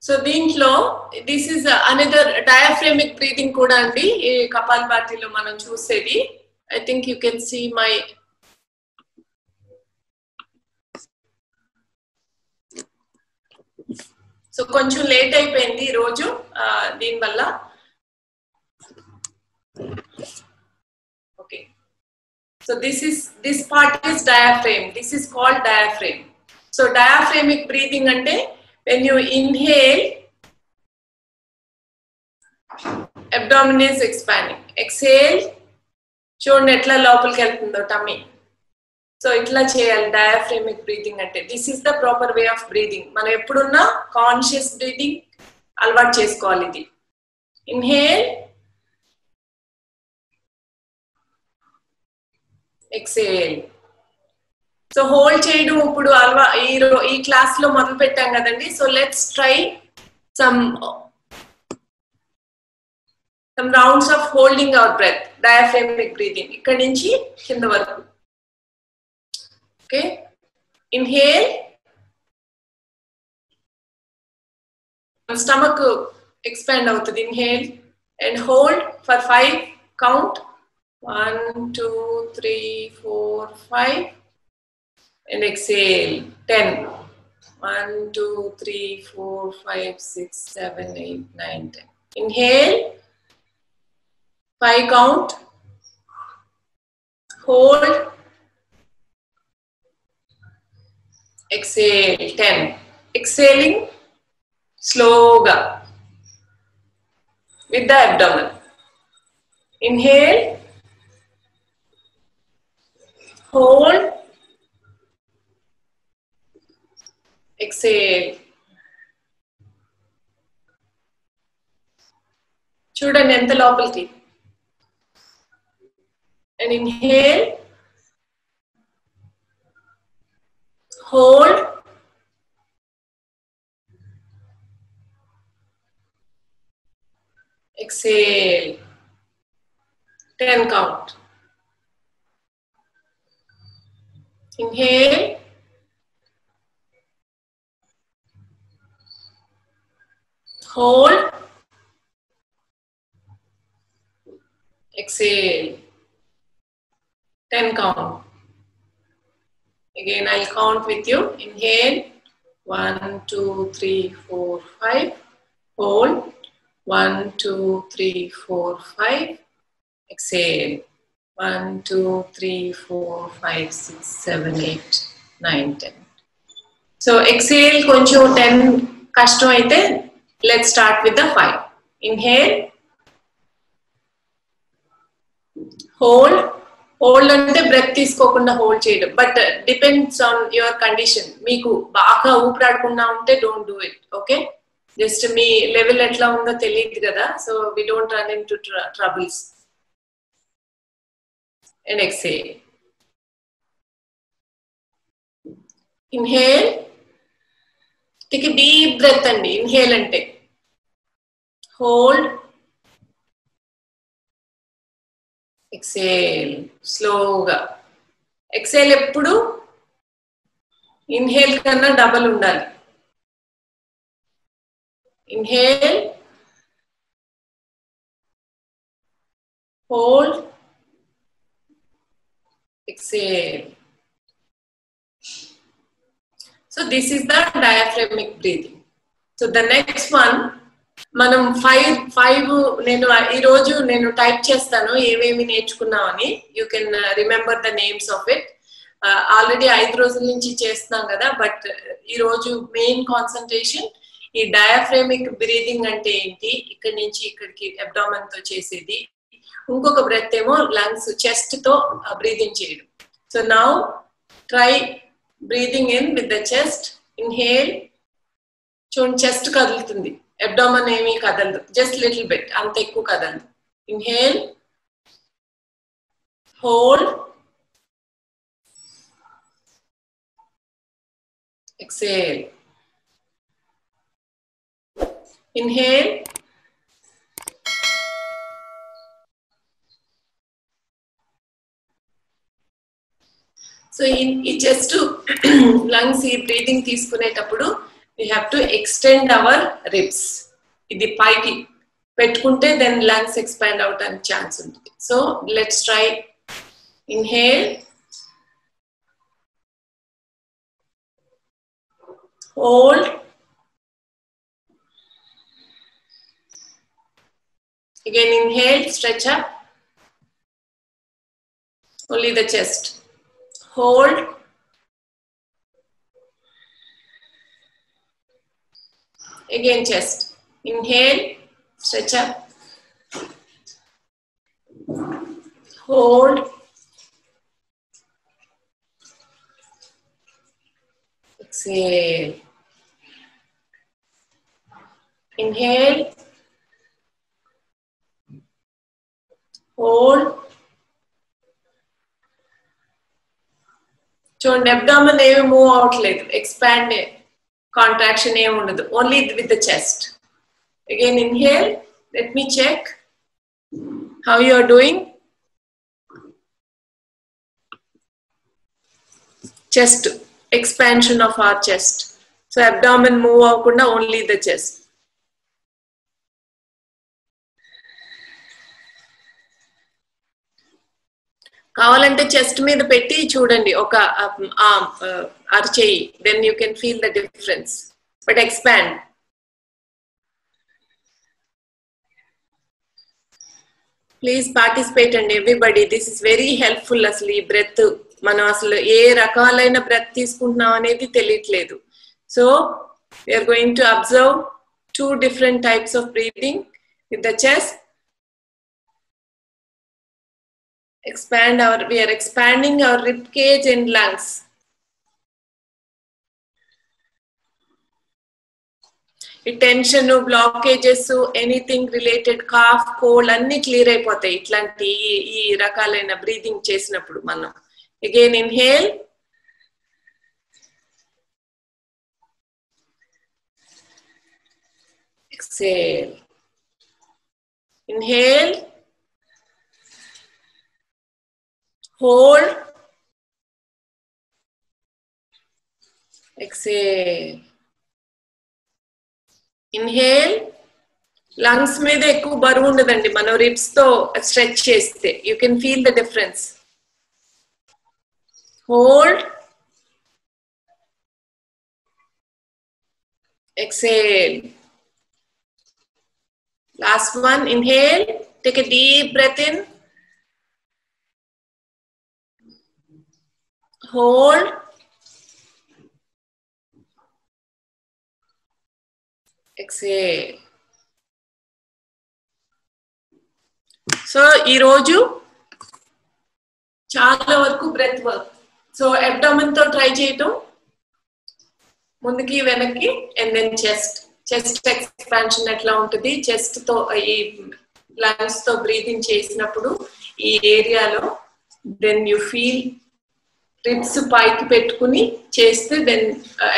So దీంట్లో this is another diaphragmatic breathing కూడా అండి ఈ కపాల్భాతిలో మనం చూసేది. I think you can see my so కొంచెం late అయిపోయింది ఈ రోజు దీనివల్ల. Okay, so this part is diaphragm. This is called diaphragm. So diaphragmatic breathing అంటే when you inhale, abdomen is expanding. Exhale, చూడండి ఎట్లా లోపలికి వెళ్తుందో టమ్మీ. సో ఇట్లా చేయాలి డయాఫ్రామిక్ బ్రీతింగ్ అంటే. This is the proper way of breathing. మనం ఎప్పుడున్నా కాన్షియస్ బ్రీతింగ్ అలవాటు చేసుకోవాలి ఇది. Inhale, exhale. సో హోల్డ్ చేయడం ఇప్పుడు ఈ క్లాస్ లో మొదలు పెట్టాం కదండి. So let's try some rounds of holding our breath, diaphragmatic breathing ఇక్కడి నుంచి కింద వరకు. ఓకే, ఇన్హేల్, స్టమక్ ఎక్స్పాండ్ అవుతుంది. Inhale and hold for 5 count. 1 2 3 4 5 and exhale 10. 1 2 3 4 5 6 7 8 9 10. Inhale 5 count. Hold. Exhale 10. Exhaling slowly with the abdomen. Inhale, hold, exhale. చూడండి ఎంత లోపలికి. And inhale, hold, exhale. 10 count. Inhale, hold, exhale. 10 count. Again, I'll count with you. Inhale 1 2 3 4 5. Hold 1 2 3 4 5. Exhale 1 2 3 4 5 6 7 8 9 10. So exhale కొంచెం 10 కష్టం అయితే let's start with the 5. Inhale, hold. Hold అంటే breath తీసుకోకుండా hold చేయడం, but depends on your condition. మీకు బాగా ఊపిరాడకుండా ఉంటే don't do it. Okay, just మీ లెవెల్ ఎట్లా ఉందో తెలియదు కదా, so we don't run into troubles. and exhale. Inhale. Take a deep breath and inhale and take. Hold. Exhale. Slowly. Exhale eppudu inhale kanna double undali. Inhale. Hold. Exhale. So this is the diaphragmatic breathing. So the next one, మనం five నేను ఈ రోజు నేను type చేస్తాను ఏవేమి నేర్చుకున్నామని. You can remember the names of it. Already 5 రోజుల నుంచి చేస్తున్నాం కదా, బట్ ఈ రోజు మెయిన్ కాన్సన్ట్రేషన్ ఈ డయాఫ్రామిక్ బ్రీదింగ్ అంటే ఏంటి, ఇక్కడి నుంచి ఇక్కడికి అబ్డామెన్ తో చేసేది. ఇంకొక బ్రెత్ ఏమో లంగ్స్ చెస్ట్ తో బ్రీదింగ్ చేయడం. So now try breathing in with the chest. Inhale. చూడండి చెస్ట్ కదులుతుంది, అబ్డామన్ ఏమీ కదలదు, జస్ట్ లిటిల్ బిట్, అంత ఎక్కువ కదలదు. Inhale. Hold. Exhale. Inhale. So ఈ చెస్ట్ లంగ్స్ ఈ బ్రీదింగ్ తీసుకునేటప్పుడు we have to extend our ribs. ఇది పైకి పెట్టుకుంటే దెన్ లంగ్స్ ఎక్స్పాండ్ అవుట్ అనే ఛాన్స్ ఉంటుంది. So let's try. Inhale. Hold. Again inhale, stretch up. Only the chest. Hold. Again chest. Inhale, stretch up. Hold. Exhale. Inhale. Hold. చూడండి abdomen ఏమి move అవట్లేదు, expand contraction ఏమి ఉండదు, only with the chest. Again inhale. Let me check how you are doing. Chest expansion of our chest. So abdomen move అవ్వకుండా only the chest. కావాలంటే chest మీద పెట్టి చూడండి ఒక అరచేయి, then you can feel the difference. But expand. Please participate అండి everybody. This is very helpful. అసలు ఈ బ్రెత్ మనం అసలు ఏ రకాలైన బ్రెత్ తీసుకుంటున్నాం అనేది తెలియట్లేదు. So we are going to observe 2 different types of breathing with the chest. We are expanding our rib cage and lungs. ఈ tension, blockages, anything related cough, cold అన్ని క్లియర్ అయిపోతాయి ఇట్లాంటి ఈ రకాలైన బ్రీదింగ్ చేసినప్పుడు మనం. Again inhale. Exhale. Inhale. Hold. Exhale. Inhale. Lungs మీద ఎక్కువ బరువు ఉండదండి మనం రిబ్స్ తో స్ట్రెచ్ చేస్తే. You can feel the difference. Hold. Exhale. Last one. Inhale. Take a deep breath in. Hold. Exhale. So ఈరోజు చాలా వరకు బ్రెత్ వర్క్. సో అబ్డామెన్ తో ట్రై చేయటం, ముందుకి వెనక్కి, అండ్ దెన్ చెస్ట్ ఎక్స్పాన్షన్ ఎట్లా ఉంటుంది, చెస్ట్ తో ఈ లంగ్స్ తో బ్రీతింగ్ చేసినప్పుడు ఈ ఏరియాలో then you feel ribs పైకి పెట్టుకుని చేస్తే then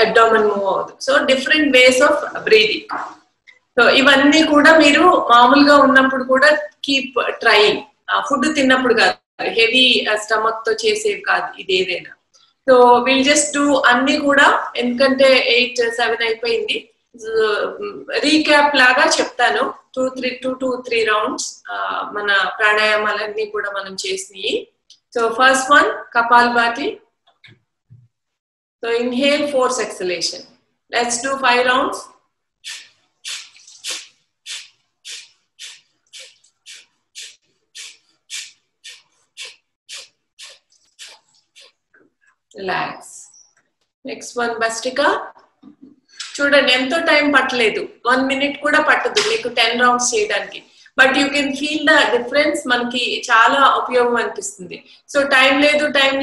abdomen move అవుతుంది. So different ways of breathing. So ఇవన్నీ కూడా మీరు మామూలుగా ఉన్నప్పుడు కూడా కీప్ ట్రైయింగ్. ఫుడ్ తిన్నప్పుడు కాదు, హెవీ స్టమక్ తో చేసేవి కాదు ఇది ఏదైనా. సో విల్ జస్ట్ డూ అన్ని కూడా, ఎందుకంటే 8, 7 అయిపోయింది. రీక్యాప్ లాగా చెప్తాను. 2 to 3 రౌండ్స్ మన ప్రాణాయామాలన్నీ కూడా మనం చేసినాయి. So first one Kapalbhati. So inhale, force exhalation. Let's do 5 rounds. Relax. Next one Bhastrika. చూడండి ఎంతో టైం పట్టలేదు, 1 minute కూడా పట్టదు మీకు 10 రౌండ్స్ చేయడానికి. But you can feel the difference. మనకి చాలా ఉపయోగం అనిపిస్తుంది. సో టైం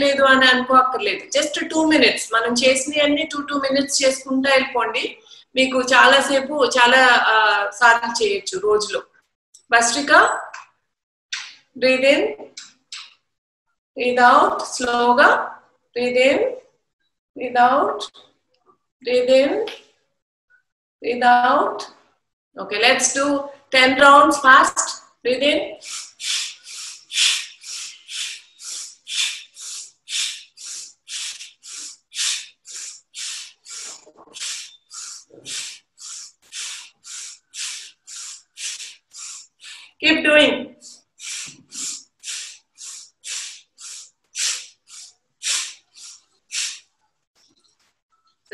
లేదు అని అనుకోక్కర్లేదు. జస్ట్ 2 minutes మనం చేసినవన్నీ 2 minutes చేసుకుంటా వెళ్ళిపోండి. మీకు చాలా సేపు చాలా సార్లు చేయొచ్చు రోజులో. భస్త్రికా, బ్రీద్ ఇన్, బ్రీద్ అవుట్ స్లోగా. Breathe in, breathe out, breathe in, breathe out. Okay, let's do 10 rounds fast. Breathe in. Keep doing.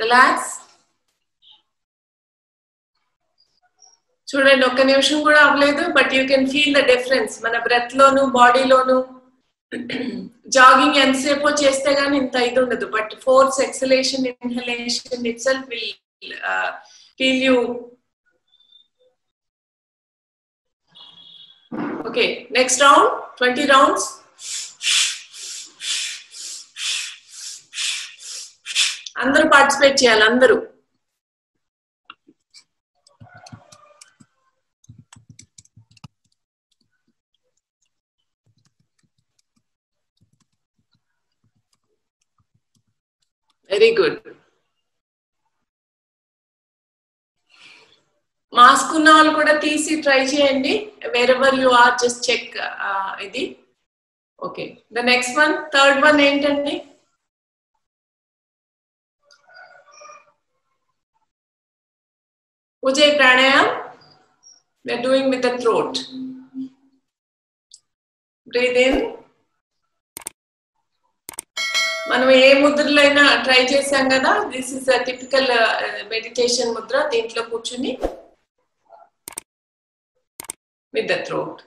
Relax. చూడండి ఒక్క నిమిషం కూడా అవ్వలేదు, but you can feel the difference మన బ్రెత్ లోను బాడీలోను. జాగింగ్ ఎంతసేపు చేస్తే గానీ ఇంత ఇది ఉండదు, but force exhalation inhalation it self will feel you. Okay, next round 20 rounds. అందరూ పార్టిసిపేట్ చేయాలి, అందరూ. Very good. మాస్క్ ఉన్న వాళ్ళు కూడా తీసి ట్రై చేయండి. Wherever you are, just check ఇది. Okay, the next one, third one ఏంటండి? Ujjayi pranayam. We are doing with the throat. Breathe in. మనం ఏ ముద్రలో అయినా ట్రై చేసాం కదా. This is a typical meditation Mudra. దీంట్లో కూర్చుని with the throat.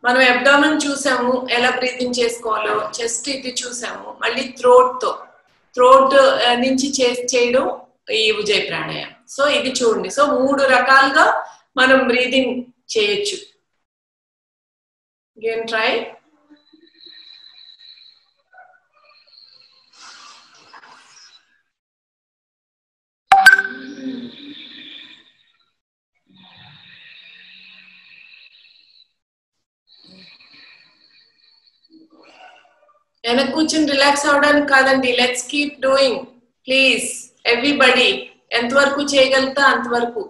మనం అబ్డామెన్ చూసాము, ఎలా బ్రీతింగ్ చేసుకోవాలో. చెస్ట్ ఇది చూసాము. మళ్ళీ థ్రోట్ నుంచి చేయడం ఈ ఉజ్జాయి ప్రాణాయామం. సో ఇది చూడండి. సో 3 రకాలుగా మనం బ్రీతింగ్ చేయొచ్చు. again try. వెనక్కి కూర్చొని రిలాక్స్ అవడానికి కాదండి. Let's keep doing please everybody. ఎంతవరకు చేయగలుగుతా అంతవరకు.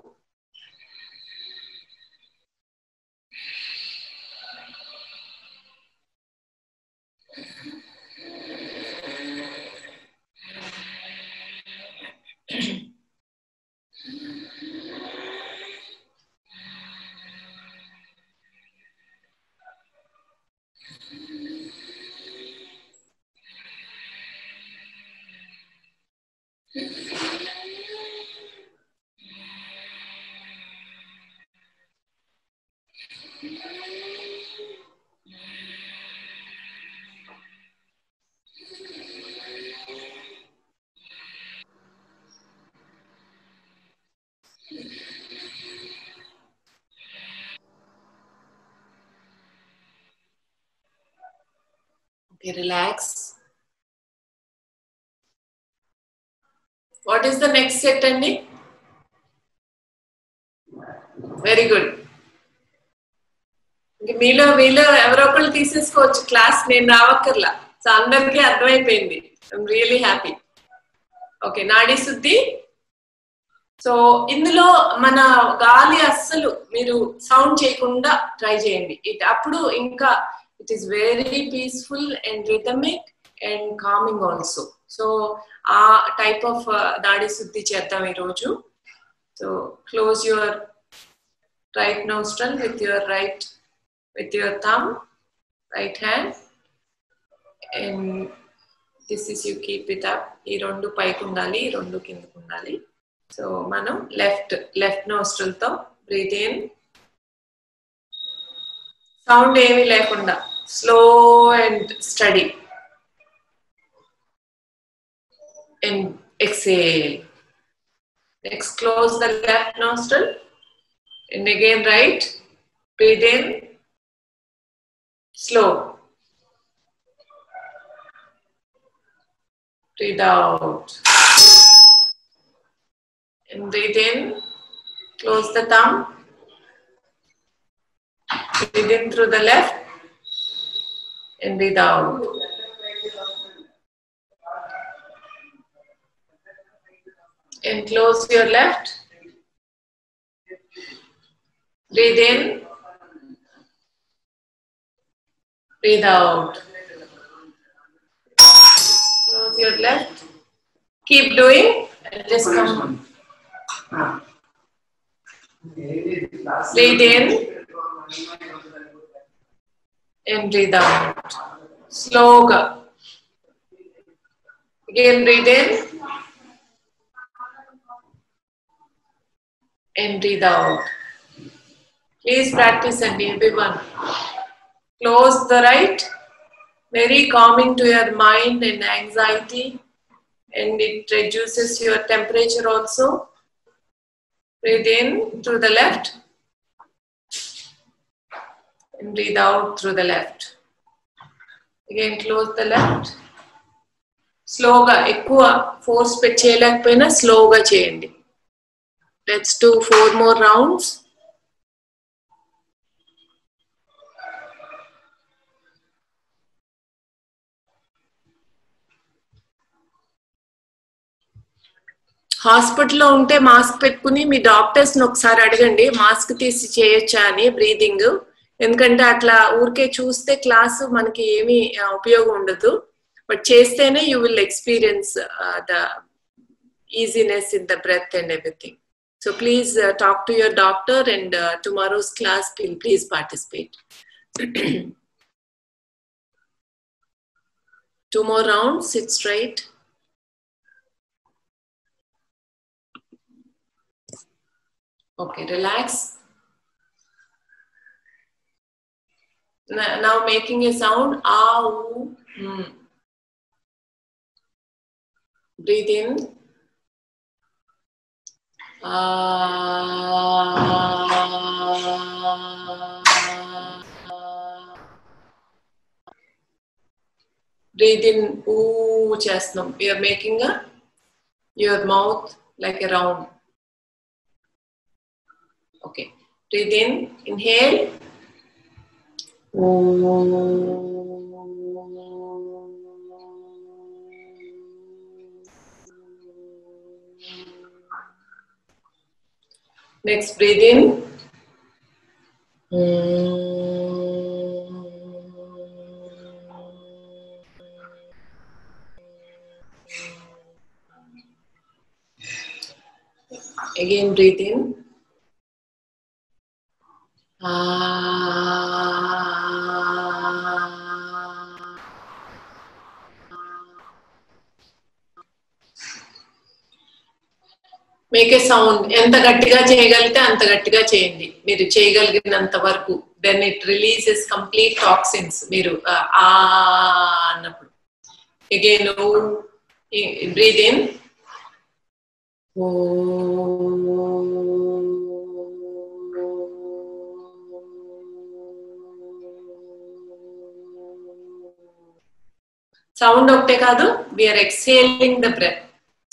Okay, relax. What is the next set, Andy? Very good. మీలో ఎవరో ఒకళ్ళు తీసేసుకోవచ్చు క్లాస్, నేను రావక్కర్లా. సో అందరికీ అర్థమైపోయింది. I'm really happy. ఓకే, నాడీ శుద్ధి. సో ఇందులో మన గాలి అస్సలు మీరు సౌండ్ చేయకుండా ట్రై చేయండి. అప్పుడు ఇంకా it is very peaceful and rhythmic and coming also. So ఆ టైప్ ఆఫ్ నాడీ శుద్ధి చేద్దాం ఈరోజు. So close your right nostril with your thumb, right hand, and this is you keep it up. ఈ రెండు పైకి ఉండాలి, ఈ రెండు కిందకు ఉండాలి. సో మనం లెఫ్ట్ nostril తో బ్రీత్ ఇన్, సౌండ్ ఏమీ లేకుండా slow and study, and exhale. Next, close the left nostril and again right. Breathe in, slow. Breathe out. And breathe in, close the thumb. Breathe in through the left and breathe out. And close your left. Breathe in. Breathe out. Close your left. Keep doing and just come. Breathe in and breathe out. Slow. Again, breathe in and breathe out. Please practice and everyone. Close the right, very calming to your mind and anxiety, and it reduces your temperature also. Breathe in through the left and breathe out through the left. Again, close the left. Slowga, ఎక్కువ force పెట్టి చేయలేకపోయినా slowగా చేయండి. Let's do 4 more rounds. హాస్పిటల్లో ఉంటే mask పెట్టుకుని మీ డాక్టర్స్ని ఒకసారి అడగండి మాస్క్ తీసి చేయొచ్చా అని బ్రీదింగ్. ఎందుకంటే అట్లా ఊరికే చూస్తే క్లాసు మనకి ఏమీ ఉపయోగం ఉండదు, బట్ చేస్తేనే you will experience the easiness in the breath and everything. So please talk to your doctor, and tomorrow's class please participate. 2 more rounds, sit straight. Okay, relax. Now making a sound, ah, oo, Breathe in. Breathe in, ooh, chestam. We are making your mouth like a round. Okay. Breathe in, inhale. Next, breathe in. Again, breathe in. Make a sound. ఎంత గట్టిగా చేయగలిగితే అంత గట్టిగా చేయండి, మీరు చేయగలిగినంత వరకు. Then it releases complete toxins. మీరు అన్నప్పుడు. Again, breathe in. సౌండ్ ఒకటే కాదు, వీఆర్ ఎక్స్హేలింగ్ ద బ్రెత్.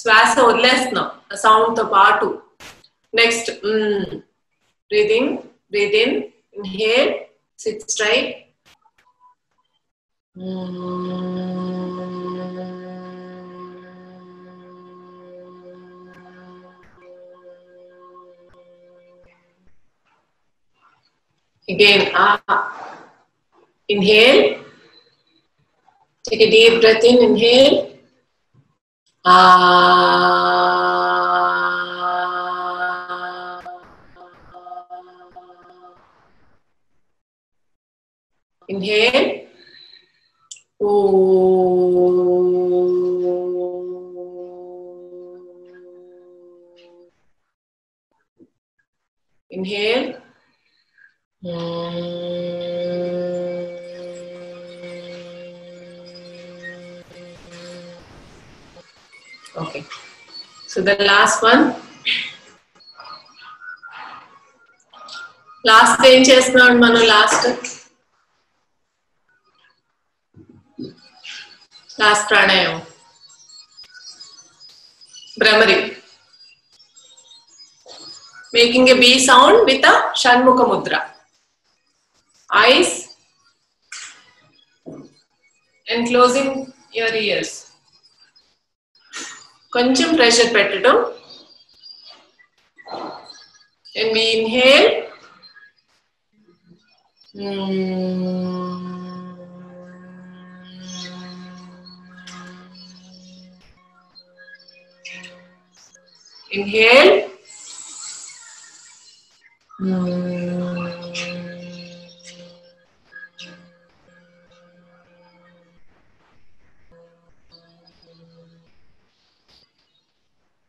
శ్వాస వదిలేస్తున్నాం సౌండ్ తో పాటు. Next Breathe in, inhale, sit straight. Again, inhale. Take a deep breath in, inhale. Inhale. Inhale. Okay. So the last one. Last ఏం చేస్తున్నాం మనం last pranayam. Brahmari. Making a B sound with a Shanmukha Mudra. Eyes and closing your ears. కొంచెం pressure పెట్టడం. And we inhale. Inhale.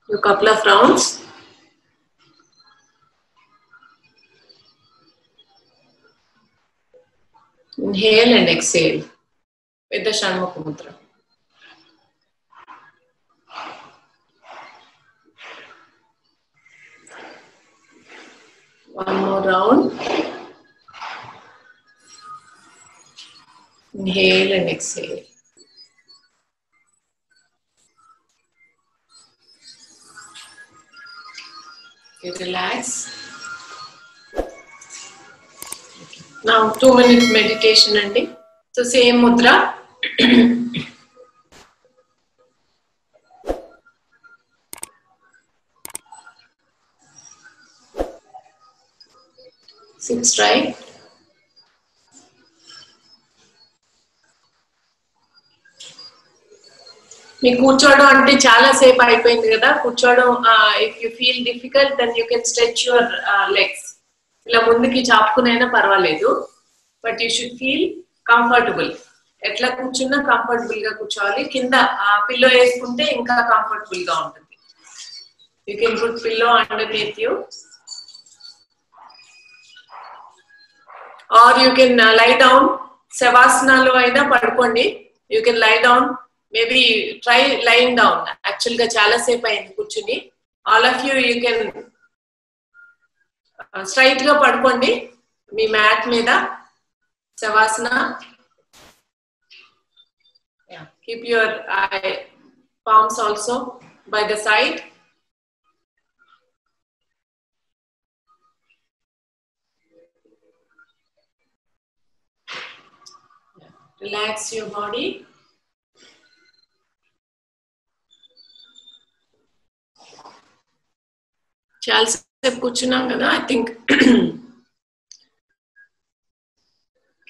Do a couple of rounds. Inhale and exhale with the Shanmukha Mudra. One more round. Inhale and exhale. Okay, relax. Now 2-minute meditation andi. So same mudra. Sit straight. మీ కూర్చోవడం అంటే చాలా సేపు అయిపోయింది కదా కూర్చోవడం if you feel difficult then you can stretch your legs ఇలా ముందుకి చాపుకునైనా పర్వాలేదు but you should feel comfortable ఎట్లా కూర్చున్నా కంఫర్టబుల్ గా కూర్చోవాలి కింద పిల్లో వేసుకుంటే ఇంకా కంఫర్టబుల్ గా ఉంటుంది you can put pillow underneath you are you can lie down శవాసనాలో అయినా పడుకోండి you can lie down maybe try lying down actually ga chala sepu ayindi kuchuni all of you can straight ga padukondi mee mat meeda savasana keep your palms also by the side relax your body చాలా సేపు కూర్చున్నాం కదా I think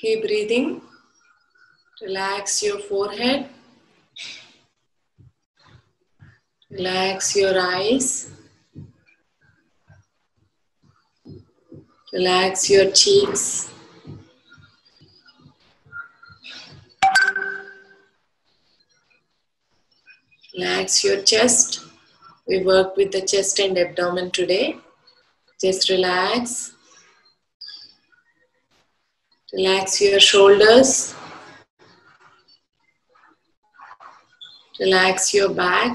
keep breathing relax your forehead relax your eyes relax your cheeks relax your chest. We work with the chest and abdomen today. Just relax. Relax your shoulders. Relax your back.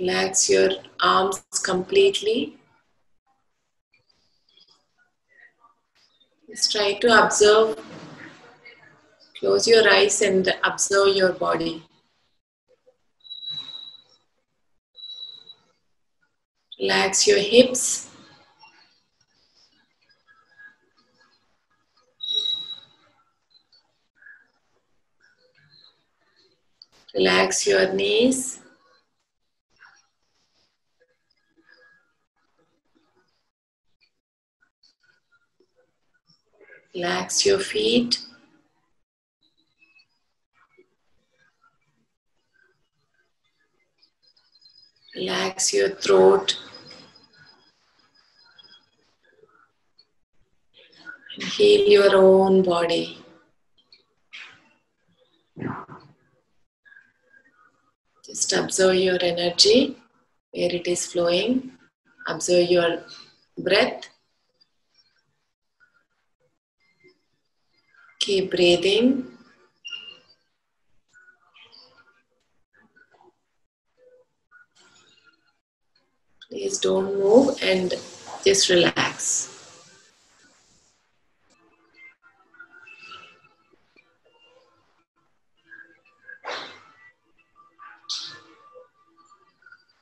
Relax your arms completely. Just try to observe Close your eyes and observe your body. Relax your hips. Relax your knees. Relax your feet. Relax your throat. And heal your own body. Just observe your energy, where it is flowing. Observe your breath. Keep breathing. Please don't move and just relax.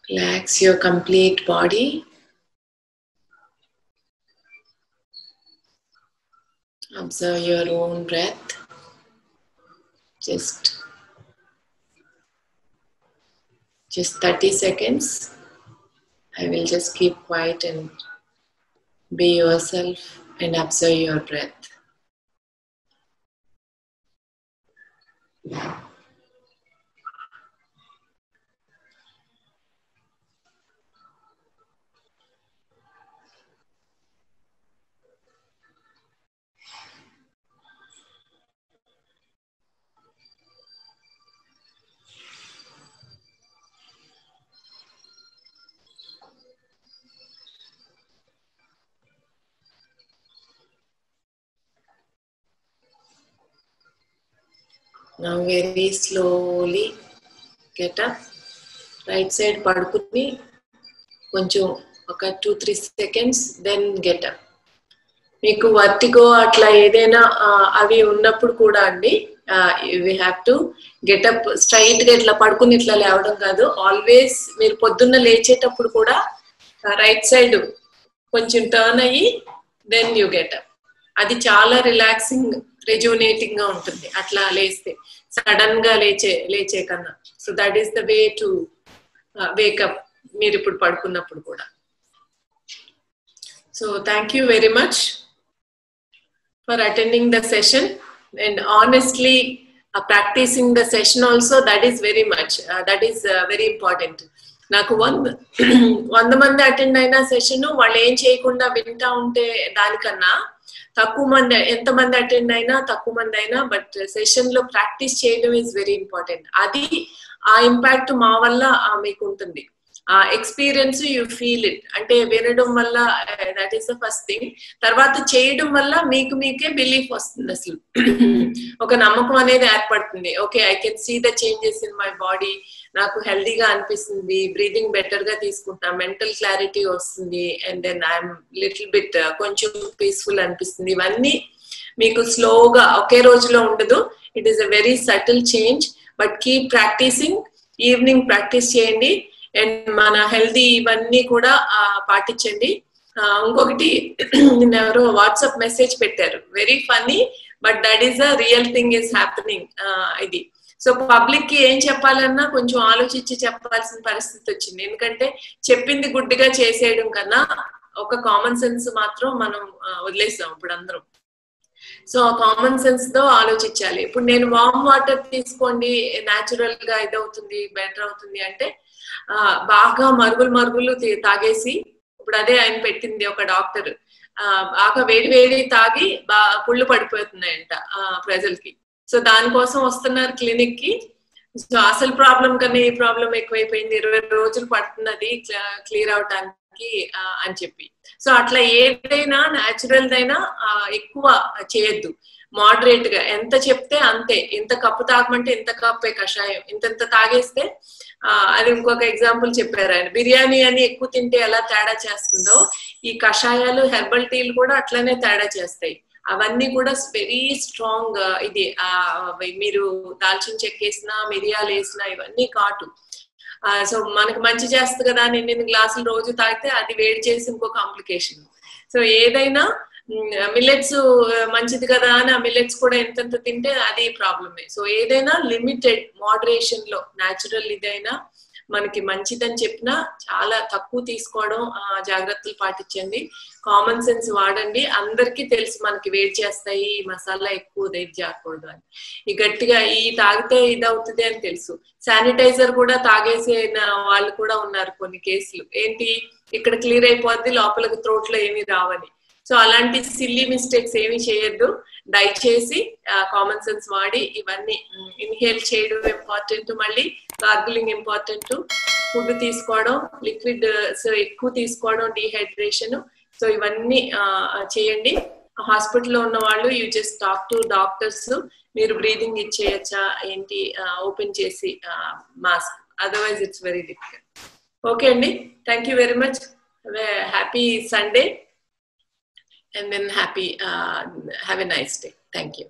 Relax your complete body. Observe your own breath. Just 30 seconds. I will just keep quiet and be yourself and observe your breath. Now very slowly get up. Right side padukuni koncham oka 2-3 seconds, then get up. Meeku vertigo atla edaina avi unnappudu kuda andi we have to get up straight ga itla padukuni itla levadam kaadu. Always meer poddunna lechetappudu kuda right side koncham turn ayi then you get up. అది చాలా relaxing రెజ్యూనేటింగ్ గా ఉంటుంది అట్లా లేస్తే, sudden గా లేచే కన్నా. So that is the way to wake up మీరు ఇప్పుడు పడుకున్నప్పుడు కూడా. So thank you very much for attending the session and honestly practising the session also. That is very much, that is very important. నాకు 100 మంది attend అయిన session వాళ్ళు ఏం చేయకుండా వింటా ఉంటే దానికన్నా తక్కువ మంది, ఎంతమంది అటెండ్ అయినా తక్కువ మంది అయినా, బట్ సెషన్ లో ప్రాక్టీస్ చేయడం ఈజ్ వెరీ ఇంపార్టెంట్. అది ఆ ఇంపాక్ట్ మా వల్ల మీకు ఉంటుంది. ఆ ఎక్స్పీరియన్స్ యూ ఫీల్ ఇట్. అంటే వినడం వల్ల that is the first thing. తర్వాత చేయడం వల్ల మీకే బిలీఫ్ వస్తుంది, అసలు ఒక నమ్మకం అనేది ఏర్పడుతుంది. Okay, I can see the changes in my body. నాకు హెల్దీగా అనిపిస్తుంది, బ్రీదింగ్ బెటర్ గా తీసుకుంటా, మెంటల్ క్లారిటీ వస్తుంది, and then I'm little bit కొంచెం పీస్ఫుల్ అనిపిస్తుంది. ఇవన్నీ మీకు స్లోగా ఒకే రోజులో ఉండదు. It is a very subtle change, but keep practising. Evening practice చేయండి అండ్ మన హెల్దీ ఇవన్నీ కూడా పాటించండి. ఇంకొకటి నిన్న ఎవరో వాట్సాప్ మెసేజ్ పెట్టారు, very funny, but that is a real thing is happening. ఇది సో పబ్లిక్ కి ఏం చెప్పాలన్నా కొంచెం ఆలోచించి చెప్పాల్సిన పరిస్థితి వచ్చింది. ఎందుకంటే చెప్పింది గుడ్డిగా చేసేయడం కన్నా ఒక కామన్ సెన్స్ మాత్రం మనం వదిలేస్తాం ఇప్పుడు అందరం. సో కామన్ సెన్స్ తో ఆలోచించాలి. ఇప్పుడు నేను వామ్ వాటర్ తీసుకోండి న్యాచురల్ గా ఇదవుతుంది, బెటర్ అవుతుంది అంటే బాగా మరుగులు తాగేసి, ఇప్పుడు అదే ఆయన పెట్టింది ఒక డాక్టర్, బాగా వేడి తాగి పుళ్ళు పడిపోతున్నాయంట ప్రజలకి. సో దానికోసం వస్తున్నారు క్లినిక్ కి. సో అసలు ప్రాబ్లం కన్నా ఈ ప్రాబ్లం ఎక్కువైపోయింది, 20 రోజులు పడుతున్నది క్లియర్ అవటానికి అని చెప్పి. సో అట్లా ఏదైనా న్యాచురల్ దైనా ఎక్కువ చేయొద్దు, మోడరేట్ గా ఎంత చెప్తే అంతే. ఇంత కప్పు తాగమంటే ఇంత కప్పే కషాయం, ఇంత తాగేస్తే అది ఇంకొక ఎగ్జాంపుల్ చెప్పారు ఆయన. బిర్యానీ అని ఎక్కువ తింటే ఎలా తేడా చేస్తుందో ఈ కషాయాలు హెర్బల్ టీలు కూడా అట్లనే తేడా చేస్తాయి. అవన్నీ కూడా వెరీ స్ట్రాంగ్. ఇది మీరు దాల్చిన చెక్క వేసినా మిరియాలు వేసినా ఇవన్నీ కాటు. సో మనకు మంచి చేస్తుంది కదా అని 8 గ్లాసులు రోజు తాగితే అది వేడి చేసి ఇంకో కాంప్లికేషన్. సో ఏదైనా మిల్లెట్స్ మంచిది కదా అని ఆ మిల్లెట్స్ కూడా ఎంతెంత తింటే అది ప్రాబ్లమే. సో ఏదైనా లిమిటెడ్ మోడరేషన్ లో న్యాచురల్ ఇదైనా మనకి మంచిదని చెప్పినా చాలా తక్కువ తీసుకోవడం, జాగ్రత్తలు పాటించండి, కామన్ సెన్స్ వాడండి. అందరికీ తెలుసు మనకి వేడి చేస్తాయి, మసాలా ఎక్కువ ఇది చేయకూడదు అని. ఈ గట్టిగా ఈ తాగితే ఇది అవుతుంది అని తెలుసు. శానిటైజర్ కూడా తాగేసిన వాళ్ళు కూడా ఉన్నారు కొన్ని కేసులు. ఏంటి ఇక్కడ క్లియర్ అయిపోద్ది, లోపలికి త్రోట్లో ఏమీ రావని. సో అలాంటి సిల్లీ మిస్టేక్స్ ఏమి చేయొద్దు. దయచేసి కామన్ సెన్స్ వాడి ఇవన్నీ ఇన్హేల్ చేయడం ఇంపార్టెంట్, మళ్ళీ గార్గిలింగ్ ఇంపార్టెంట్, ఫుడ్ తీసుకోవడం, లిక్విడ్ ఎక్కువ తీసుకోవడం, డీహైడ్రేషన్. సో ఇవన్నీ చేయండి. హాస్పిటల్లో ఉన్న వాళ్ళు you just talk to doctors. మీరు బ్రీదింగ్ ఇచ్చేయచ్చా ఏంటి ఓపెన్ చేసి mask, otherwise it's very difficult. Okay అండి, thank you very much. Happy Sunday and then have a nice day. Thank you.